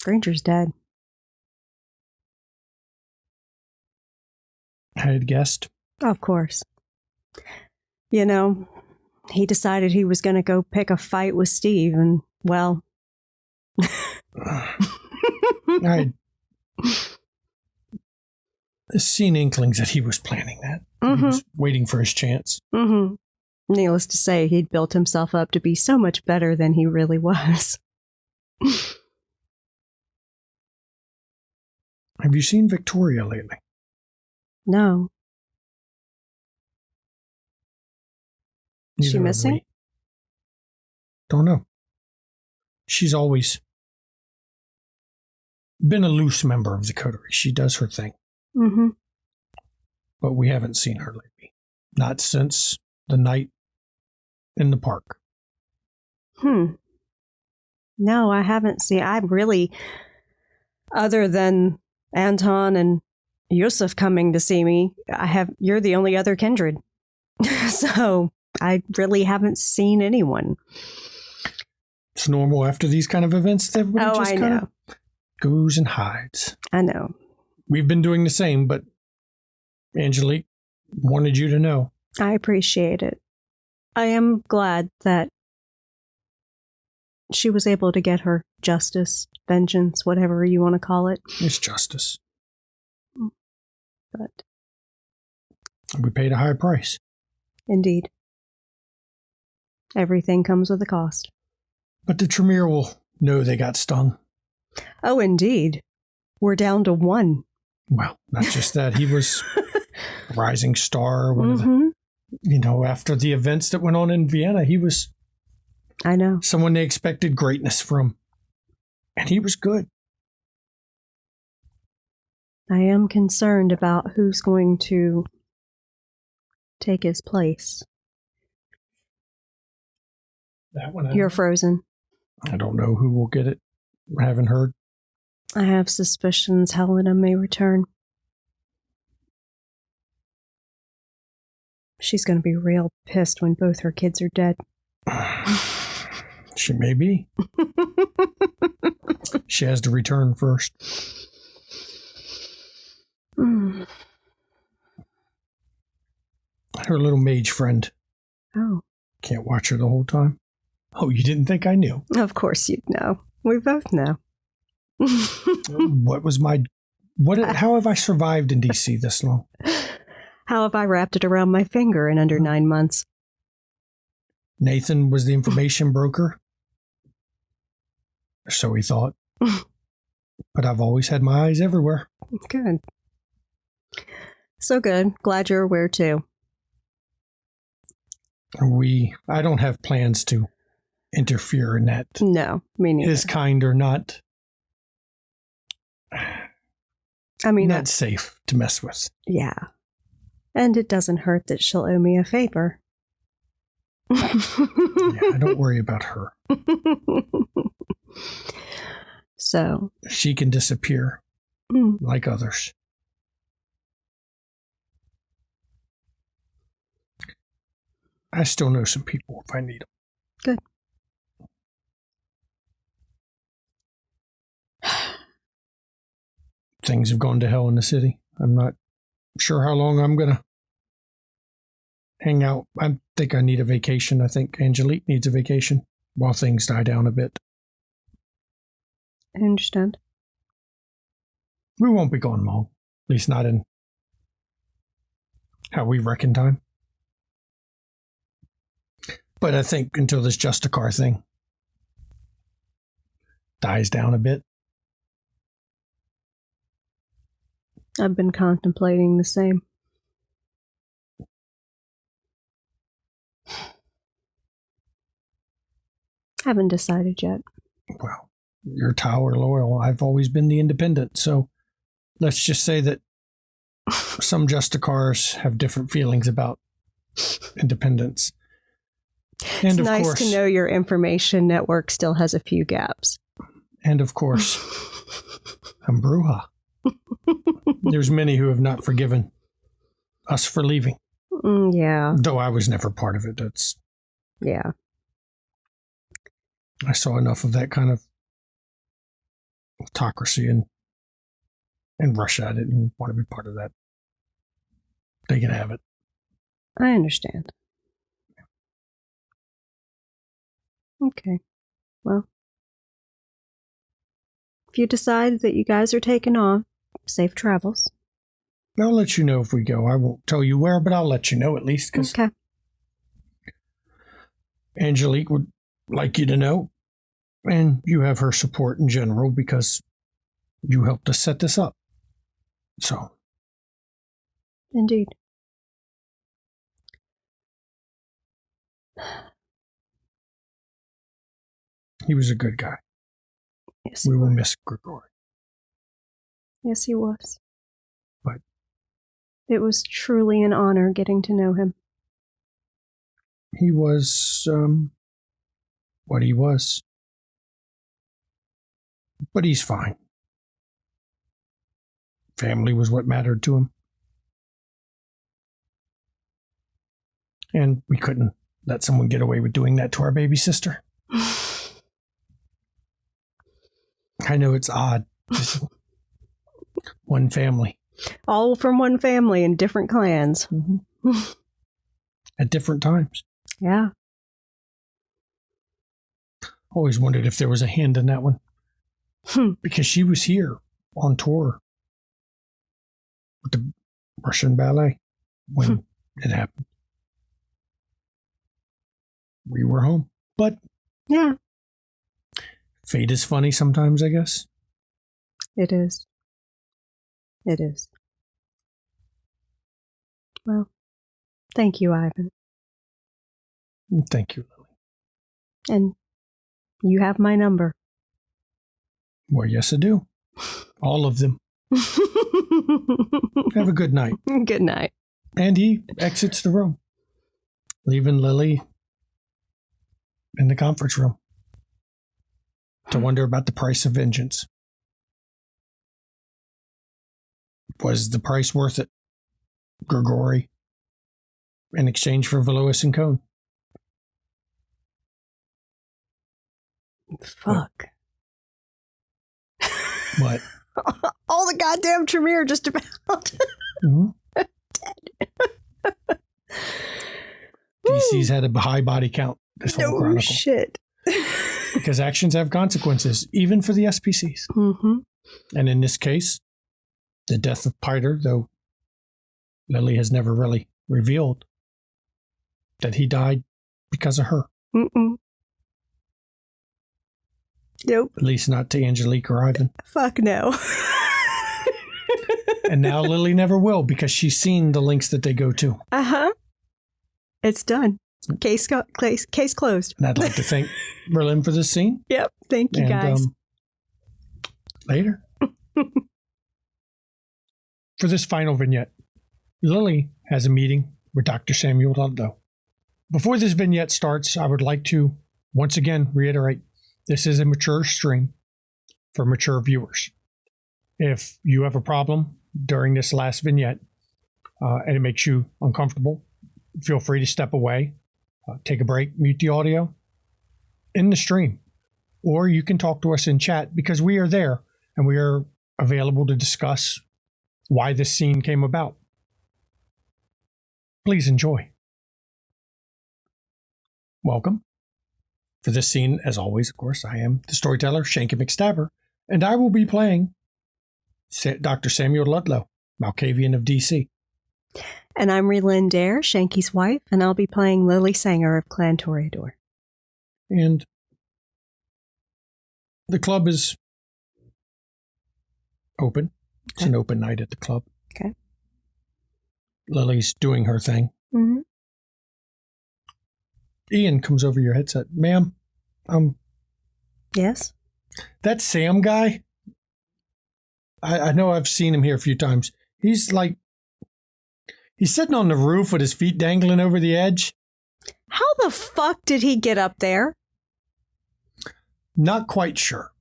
Granger's dead. I had guessed. Of course. You know, he decided he was going to go pick a fight with Steve, and, well... I'd seen inklings that he was planning that. He was waiting for his chance. Needless to say, he'd built himself up to be so much better than he really was. Have you seen Victoria lately? No. Is she Neither have missing? we. Don't know. She's always been a loose member of the coterie. She does her thing. But we haven't seen her lately. Not since the night in the park. No, I haven't seen. I really, other than Anton and Yusuf coming to see me, you're the only other kindred. So I really haven't seen anyone. It's normal after these kind of events that everybody just kind of goes and hides. I know. We've been doing the same, but Angelique wanted you to know. I appreciate it. I am glad that she was able to get her justice, vengeance, whatever you want to call it. It's justice. But we paid a high price. Indeed. Everything comes with a cost. But the Tremere will know they got stung. Oh, indeed. We're down to one. Well, not just that. He was a rising star. One of the, after the events that went on in Vienna, he was... I know. Someone they expected greatness from. And he was good. I am concerned about who's going to take his place. That one. You're frozen. I don't know who will get it. I haven't heard. I have suspicions Helena may return. She's going to be real pissed when both her kids are dead. She may be. She has to return first. Her little mage friend. Oh. Can't watch her the whole time. Oh, you didn't think I knew? Of course you'd know. We both know. What was my... How have I survived in DC this long? How have I wrapped it around my finger in under 9 months? Nathan was the information broker. So he thought. But I've always had my eyes everywhere. Good. So good. Glad you're aware too. I don't have plans to interfere in that. No, me neither. His kind or not. I mean, not safe to mess with. Yeah. And it doesn't hurt that she'll owe me a favor. Yeah, don't worry about her. So. She can disappear like others. I still know some people if I need them. Good. Things have gone to hell in the city. I'm not sure how long I'm going to hang out. I think I need a vacation. I think Angelique needs a vacation while things die down a bit. I understand. We won't be gone long. At least not in how we reckon time. But I think until this Justicar thing dies down a bit. I've been contemplating the same. Haven't decided yet. Well, you're Tower loyal. I've always been the independent. So let's just say that some Justicars have different feelings about independence. And it's nice to know your information network still has a few gaps. And of course, I'm Bruja. There's many who have not forgiven us for leaving. Yeah. Though I was never part of it. Yeah. I saw enough of that kind of autocracy and Russia. I didn't want to be part of that. They can have it. I understand. Okay. Well, if you decide that you guys are taking off, safe travels. I'll let you know if we go. I won't tell you where, but I'll let you know at least. Okay. Angelique would like you to know, and you have her support in general because you helped us set this up. So. Indeed. He was a good guy. Yes, we will miss Grigori. Yes, he was. But it was truly an honor getting to know him. He was what he was. But he's fine. Family was what mattered to him. And we couldn't let someone get away with doing that to our baby sister. I know it's odd. Just one family. All from one family in different clans. Mm-hmm. At different times. Yeah. Always wondered if there was a hand in that one. Because she was here on tour with the Russian ballet when it happened. We were home. But yeah. Fate is funny sometimes, I guess. It is. It is. Well, thank you, Ivan. Thank you, Lily. And you have my number. Well, yes, I do. All of them. Have a good night. Good night. And he exits the room, leaving Lily in the conference room to wonder about the price of vengeance. Was the price worth it, Grigori, in exchange for Velois and Cone? Fuck. What? All the goddamn Tremere just about. Dead. DC's had a high body count this whole chronicle. Shit. Because actions have consequences, even for the SPCs. Mm-hmm. And in this case, the death of Piter, though Lily has never really revealed that he died because of her. Mm-mm. Nope. At least not to Angelique or Ivan. Fuck no. And now Lily never will because she's seen the links that they go to. Uh-huh. It's done. Case closed. And I'd like to thank Berlin for this scene. Yep. Thank you, And, guys. Later. For this final vignette, Lily has a meeting with Dr. Samuel Ludlow. Before this vignette starts, I would like to once again reiterate, this is a mature stream for mature viewers. If you have a problem during this last vignette and it makes you uncomfortable, feel free to step away, take a break, mute the audio in the stream, or you can talk to us in chat because we are there and we are available to discuss why this scene came about. Please enjoy. Welcome. For this scene, as always, of course, I am the storyteller, Shanky McStabber, and I will be playing Dr. Samuel Ludlow, Malkavian of DC. And I'm Relyn Dare, Shanky's wife, and I'll be playing Lily Sanger of Clan Toreador. And the club is open. It's an open night at the club. Okay. Lily's doing her thing. Mm-hmm. Ian comes over your headset. Ma'am, Yes? that Sam guy, I know I've seen him here a few times. He's sitting on the roof with his feet dangling over the edge. How the fuck did he get up there? Not quite sure.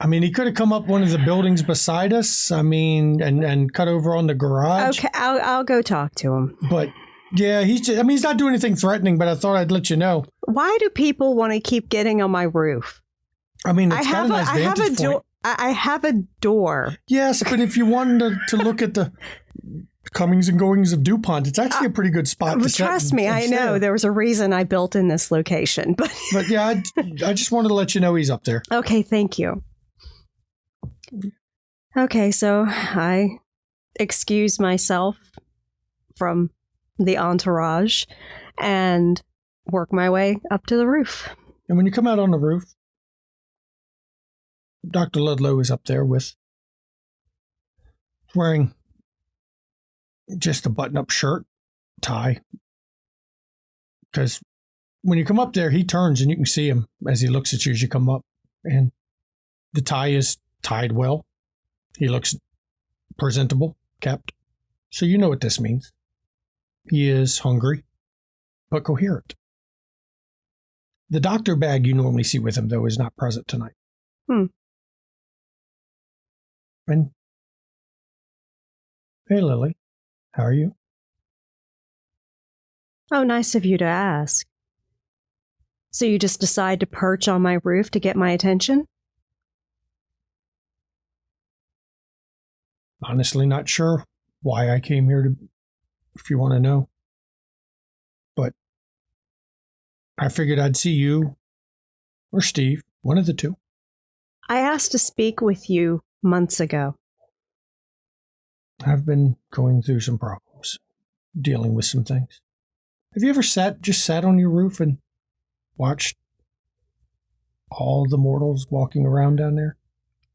I mean, he could have come up one of the buildings beside us. I mean, and cut over on the garage. Okay, I'll go talk to him. But yeah, he's not doing anything threatening, but I thought I'd let you know. Why do people want to keep getting on my roof? I mean, it's got a nice vantage point. I have a door. Yes, but if you wanted to look at the comings and goings of DuPont, it's actually a pretty good spot to set. Trust me, I know. There was a reason I built in this location. But yeah, I just wanted to let you know he's up there. Okay, thank you. Okay, so I excuse myself from the entourage and work my way up to the roof. And when you come out on the roof, Dr. Ludlow is up there wearing just a button-up shirt, tie. Because when you come up there, he turns and you can see him as he looks at you as you come up. And the tie is tied well. He looks presentable, kept. So you know what this means. He is hungry, but coherent. The doctor bag you normally see with him, though, is not present tonight. And hey, Lily, how are you? Oh, nice of you to ask. So you just decide to perch on my roof to get my attention? Honestly, not sure why I came here, if you want to know. But I figured I'd see you or Steve, one of the two. I asked to speak with you months ago. I've been going through some problems, dealing with some things. Have you ever just sat on your roof and watched all the mortals walking around down there?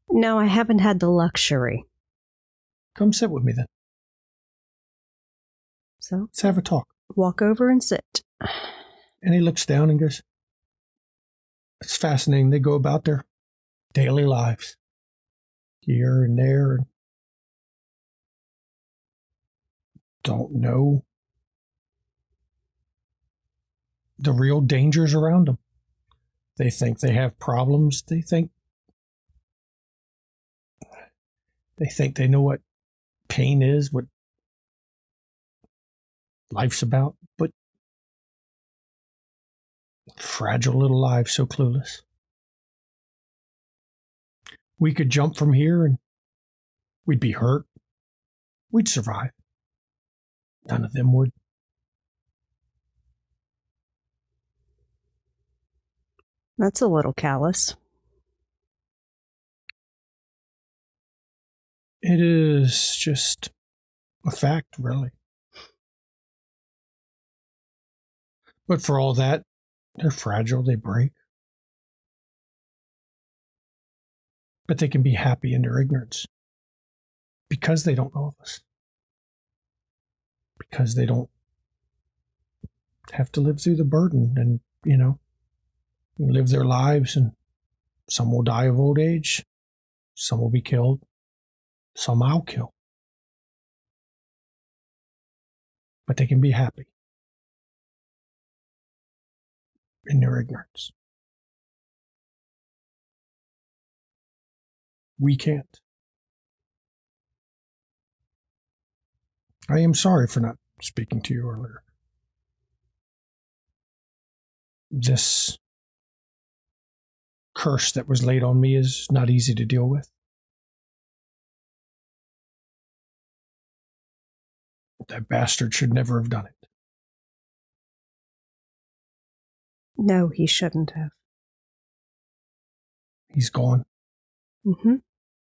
No, I haven't had the luxury. Come sit with me then. So, Let's have a talk. walk over and sit. And he looks down and goes, it's fascinating. They go about their daily lives here and there and don't know the real dangers around them. They think they have problems. They think they know what pain is, what life's about, but fragile little lives, so clueless. We could jump from here and we'd be hurt. We'd survive. None of them would. That's a little callous. It is just a fact, really. But for all that, they're fragile, they break. But they can be happy in their ignorance because they don't know of us. Because they don't have to live through the burden and, live their lives, and some will die of old age, some will be killed, some I'll kill. But they can be happy in their ignorance. We can't. I am sorry for not speaking to you earlier. This curse that was laid on me is not easy to deal with. That bastard should never have done it. No, he shouldn't have. He's gone. Mm-hmm.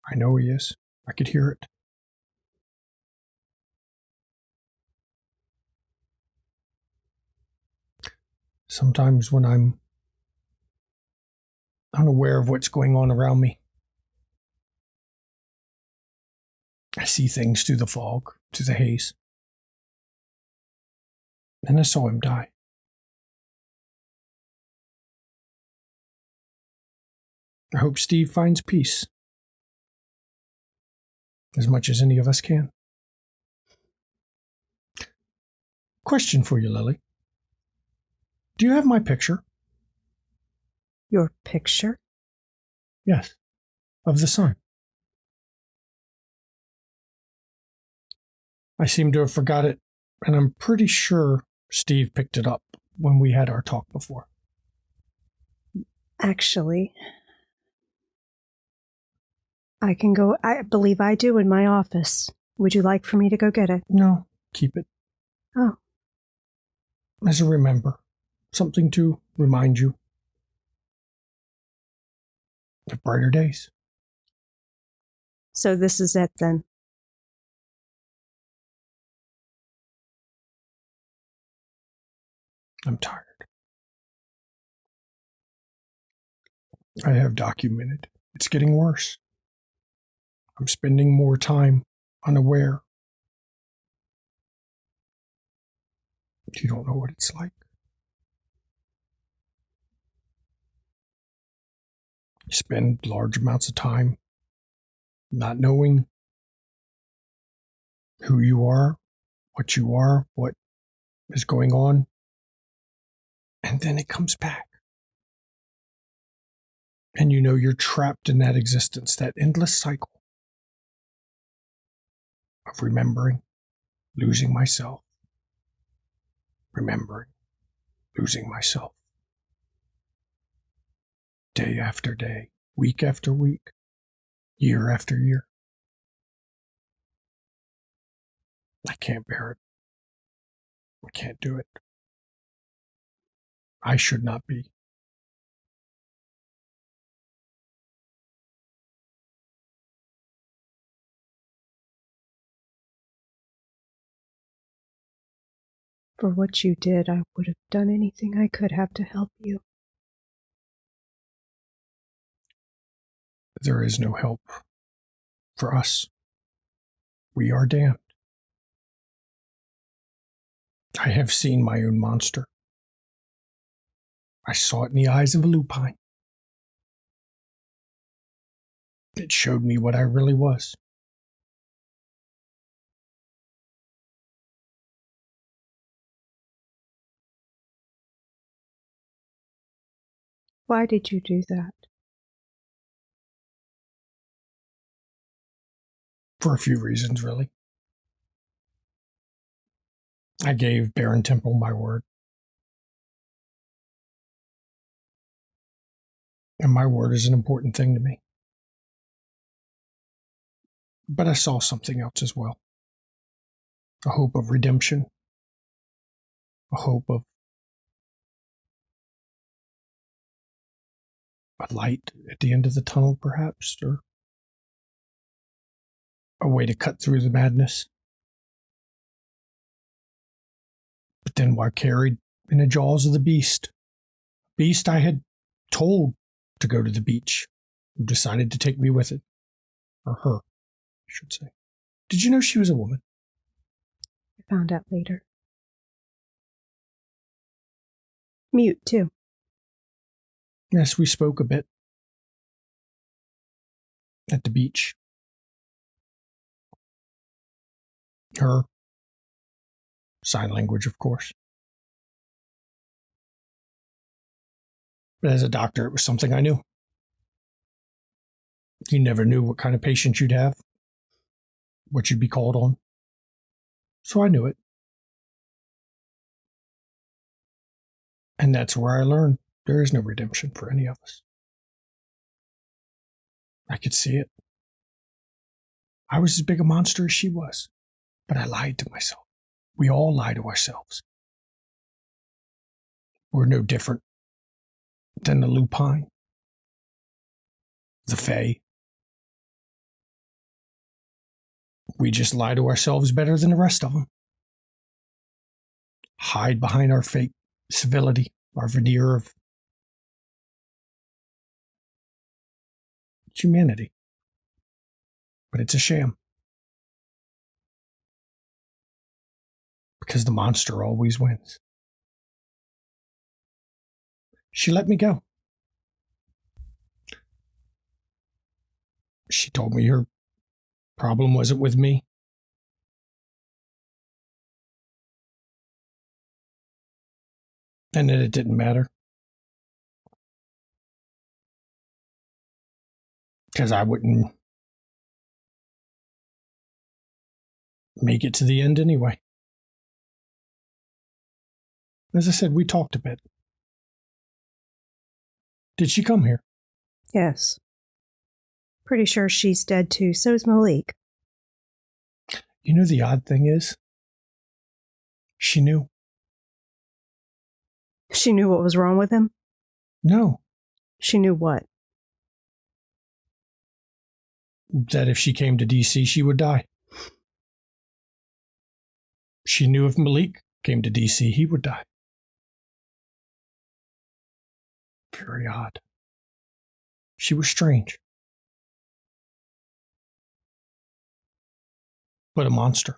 I know he is. I could hear it. Sometimes when I'm unaware of what's going on around me, I see things through the fog, through the haze. And I saw him die. I hope Steve finds peace as much as any of us can. Question for you, Lily. Do you have my picture? Your picture? Yes, of the sun. I seem to have forgot it, and I'm pretty sure Steve picked it up when we had our talk before. Actually, I believe I do in my office. Would you like for me to go get it? No, keep it. Oh. As a remember. Something to remind you of brighter days. So this is it then? I'm tired. I have documented. It's getting worse. I'm spending more time unaware. You don't know what it's like. You spend large amounts of time not knowing who you are, what is going on, and then it comes back. And you know you're trapped in that existence, that endless cycle of remembering, losing myself, remembering, losing myself. Day after day, week after week, year after year. I can't bear it. I can't do it. I should not be. For what you did, I would have done anything I could have to help you. There is no help for us. We are damned. I have seen my own monster. I saw it in the eyes of a lupine. It showed me what I really was. Why did you do that? For a few reasons, really. I gave Baron Temple my word. And my word is an important thing to me. But I saw something else as well. A hope of redemption. A hope of A light at the end of the tunnel, perhaps, or a way to cut through the madness. But then while carried in the jaws of the beast I had told to go to the beach, who decided to take me with it. Or her, I should say. Did you know she was a woman? I found out later. Mute, too. Yes, we spoke a bit. At the beach. Her. Sign language, of course. But as a doctor, it was something I knew. You never knew what kind of patient you'd have, what you'd be called on. So I knew it. And that's where I learned there is no redemption for any of us. I could see it. I was as big a monster as she was, but I lied to myself. We all lie to ourselves. We're no different than the lupine, the fae. We just lie to ourselves better than the rest of them. Hide behind our fake civility, our veneer of humanity. But it's a sham. Because the monster always wins. She let me go. She told me her problem wasn't with me. And that it didn't matter. Because I wouldn't make it to the end anyway. As I said, we talked a bit. Did she come here? Yes. Pretty sure she's dead too. So's Malik. You know, the odd thing is, she knew. She knew what was wrong with him? No. She knew what? That if she came to DC, she would die. She knew if Malik came to DC, he would die. Very odd. She was strange. But a monster.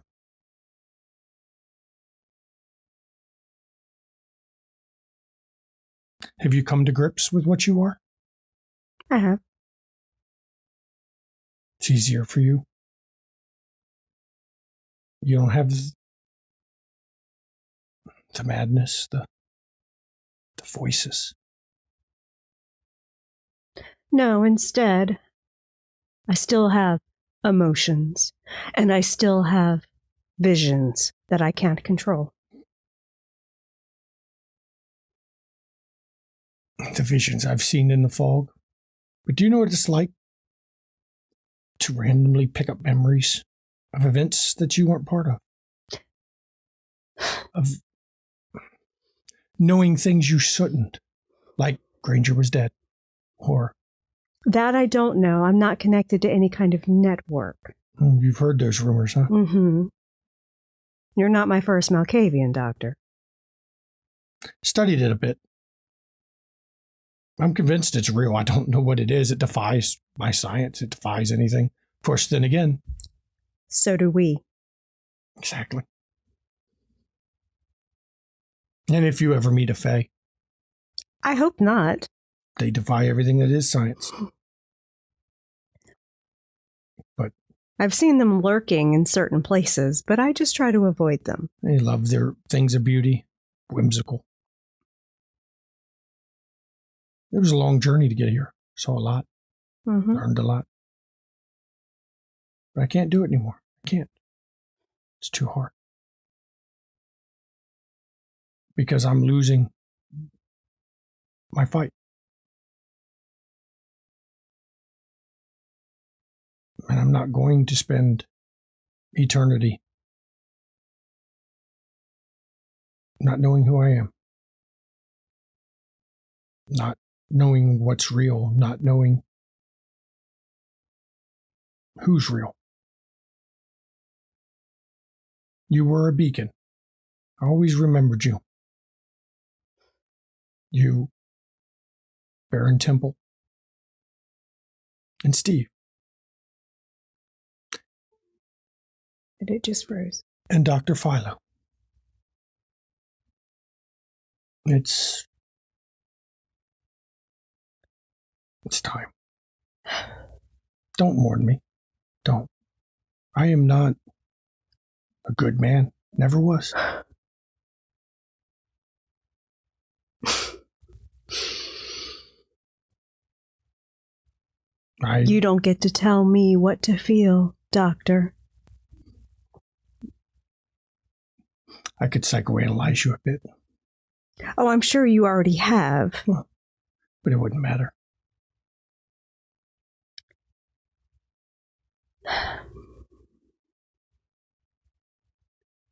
Have you come to grips with what you are? I have. It's easier for you. You don't have the madness, the voices. No, instead, I still have emotions, and I still have visions that I can't control. The visions I've seen in the fog. But do you know what it's like to randomly pick up memories of events that you weren't part of? Of knowing things you shouldn't, like Granger was dead, or... That I don't know. I'm not connected to any kind of network. You've heard those rumors, huh? Mm-hmm. You're not my first Malkavian, Doctor. Studied it a bit. I'm convinced it's real. I don't know what it is. It defies my science. It defies anything. Of course, then again. So do we. Exactly. And if you ever meet a fae. I hope not. They defy everything that is science. But I've seen them lurking in certain places, but I just try to avoid them. they love their things of beauty. Whimsical. It was a long journey to get here. Saw a lot. Mm-hmm. Learned a lot. But I can't do it anymore. I can't. It's too hard. Because I'm losing my fight. And I'm not going to spend eternity not knowing who I am. Not knowing what's real, not knowing who's real. You were a beacon. I always remembered you. You, Baron Temple, and Steve. And it just froze. And Dr. Philo. It's time. Don't mourn me. Don't. I am not a good man. Never was. You don't get to tell me what to feel, Doctor. I could psychoanalyze you a bit. Oh, I'm sure you already have. But it wouldn't matter.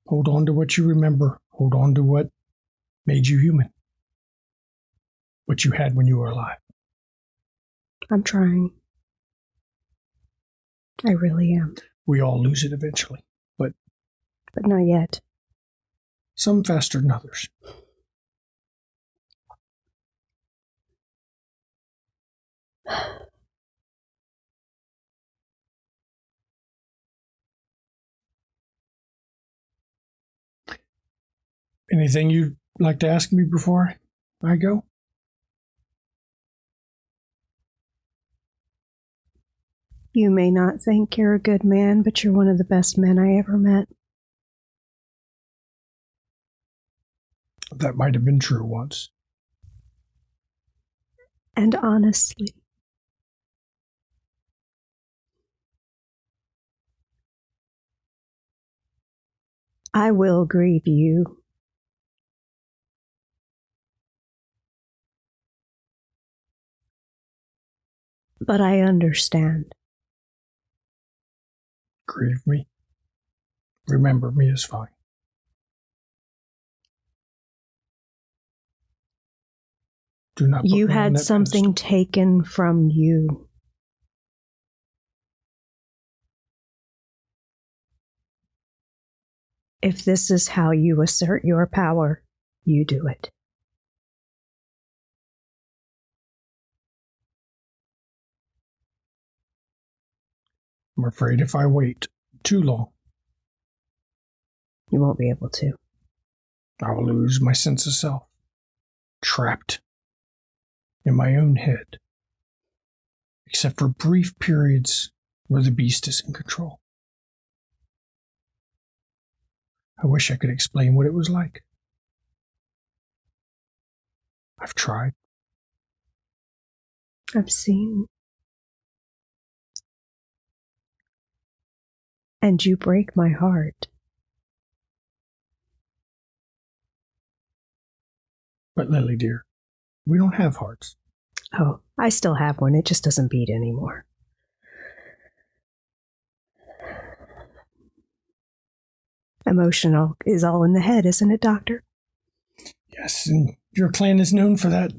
Hold on to what you remember. Hold on to what made you human. What you had when you were alive. I'm trying. I really am. We all lose it eventually, but not yet. Some faster than others. Anything you'd like to ask me before I go? You may not think you're a good man, but you're one of the best men I ever met. That might have been true once. And honestly, I will grieve you. But I understand. Grieve me. Remember me is fine. Do not. You had something taken from you. If this is how you assert your power, you do it. I'm afraid if I wait too long, you won't be able to. I will lose my sense of self, trapped in my own head, except for brief periods where the beast is in control. I wish I could explain what it was like. I've tried. I've seen. And you break my heart. But Lily, dear, we don't have hearts. Oh, I still have one. It just doesn't beat anymore. Emotional is all in the head, isn't it, Doctor? Yes, and your clan is known for that.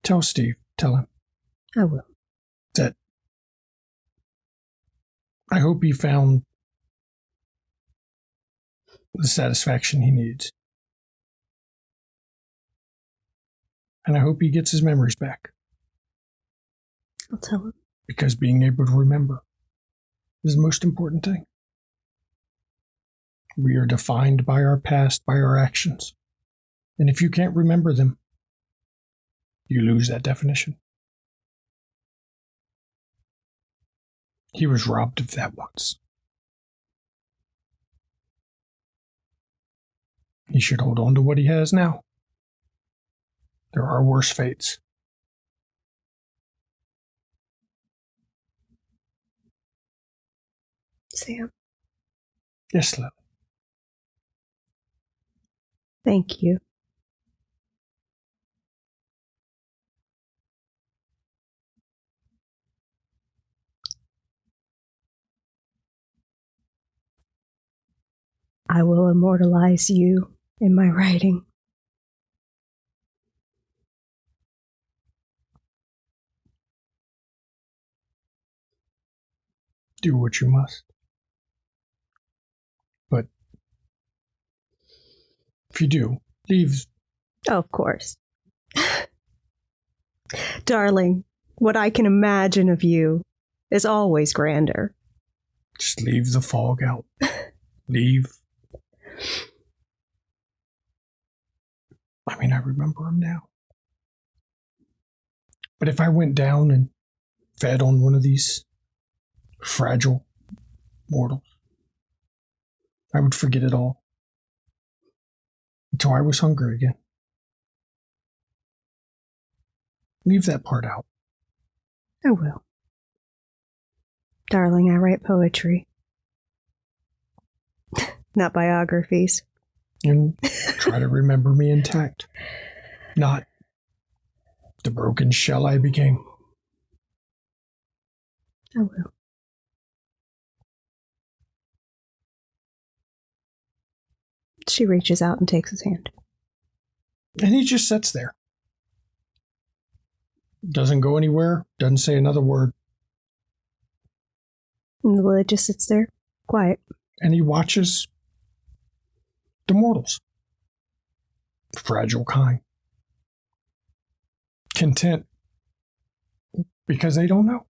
Tell Steve, tell him. I will. That I hope he found the satisfaction he needs. And I hope he gets his memories back. I'll tell him. Because being able to remember is the most important thing. We are defined by our past, by our actions. And if you can't remember them, you lose that definition. He was robbed of that once. He should hold on to what he has now. There are worse fates. Sam. Yes, Lily. Thank you. I will immortalize you in my writing. Do what you must. But if you do, leave. Of course. Darling, what I can imagine of you is always grander. Just leave the fog out. Leave. I mean, I remember him now. But if I went down and fed on one of these fragile mortals, I would forget it all until I was hungry again. Leave that part out. I will. Darling, I write poetry. Not biographies. And try to remember me intact. Not the broken shell I became. I will. She reaches out and takes his hand. And he just sits there. Doesn't go anywhere. Doesn't say another word. And the lily just sits there, quiet. And he watches the mortals. Fragile kind. Content. Because they don't know.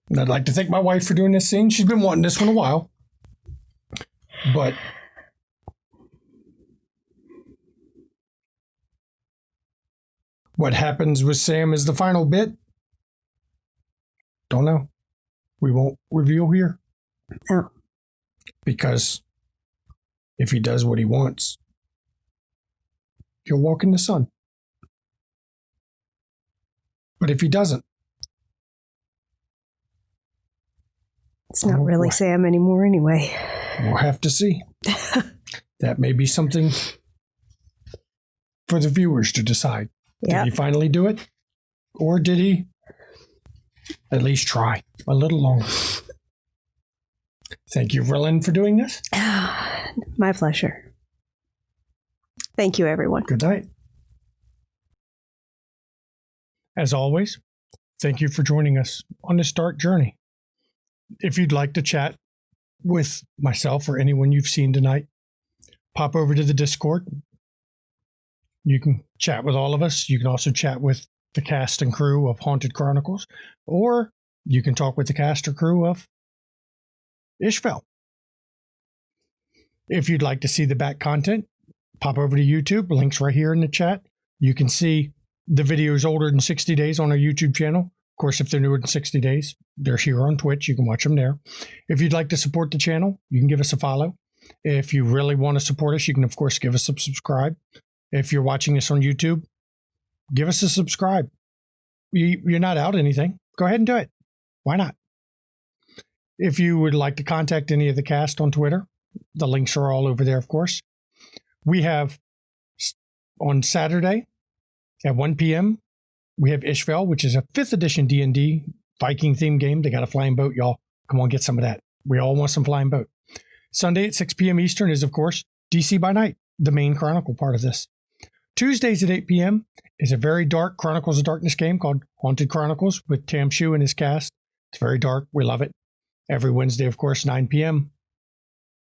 And I'd like to thank my wife for doing this scene. She's been wanting this one a while. But what happens with Sam is the final bit. Don't know. We won't reveal here. Oh. Because if he does what he wants, he'll walk in the sun. But if he doesn't, it's not really Sam anymore anyway. We'll have to see. That may be something for the viewers to decide. Yep. Did he finally do it? Or did he at least try a little longer? Thank you, Verlin, for doing this. My pleasure. Thank you, everyone. Good night. As always, thank you for joining us on this dark journey. If you'd like to chat with myself or anyone you've seen tonight, pop over to the Discord. You can chat with all of us. You can also chat with the cast and crew of Haunted Chronicles, or you can talk with the cast or crew of Ishfel. If you'd like to see the back content, pop over to YouTube. Links right here in the chat. You can see the videos older than 60 days on our YouTube channel. Of course, if they're newer than 60 days, they're here on Twitch. You can watch them there. If you'd like to support the channel, you can give us a follow. If you really want to support us, you can, of course, give us a subscribe. If you're watching this on YouTube, give us a subscribe. You're not out anything. Go ahead and do it. Why not? If you would like to contact any of the cast on Twitter, the links are all over there, of course. We have on Saturday at 1 p.m., we have Ishfel, which is a 5th edition D&D Viking themed game. They got a flying boat, y'all. Come on, get some of that. We all want some flying boat. Sunday at 6 p.m. Eastern is, of course, DC by Night, the main Chronicle part of this. Tuesdays at 8 p.m. is a very dark Chronicles of Darkness game called Haunted Chronicles with Tam Shu and his cast. It's very dark. We love it. Every Wednesday, of course, 9 p.m.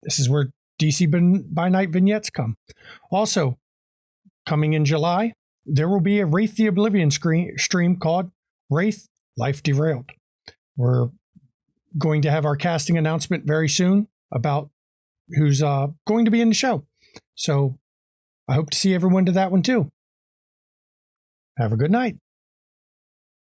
This is where DC by Night vignettes come. Also, coming in July, there will be a Wraith the Oblivion stream called Wraith Life Derailed. We're going to have our casting announcement very soon about who's going to be in the show. So I hope to see everyone to that one too. Have a good night.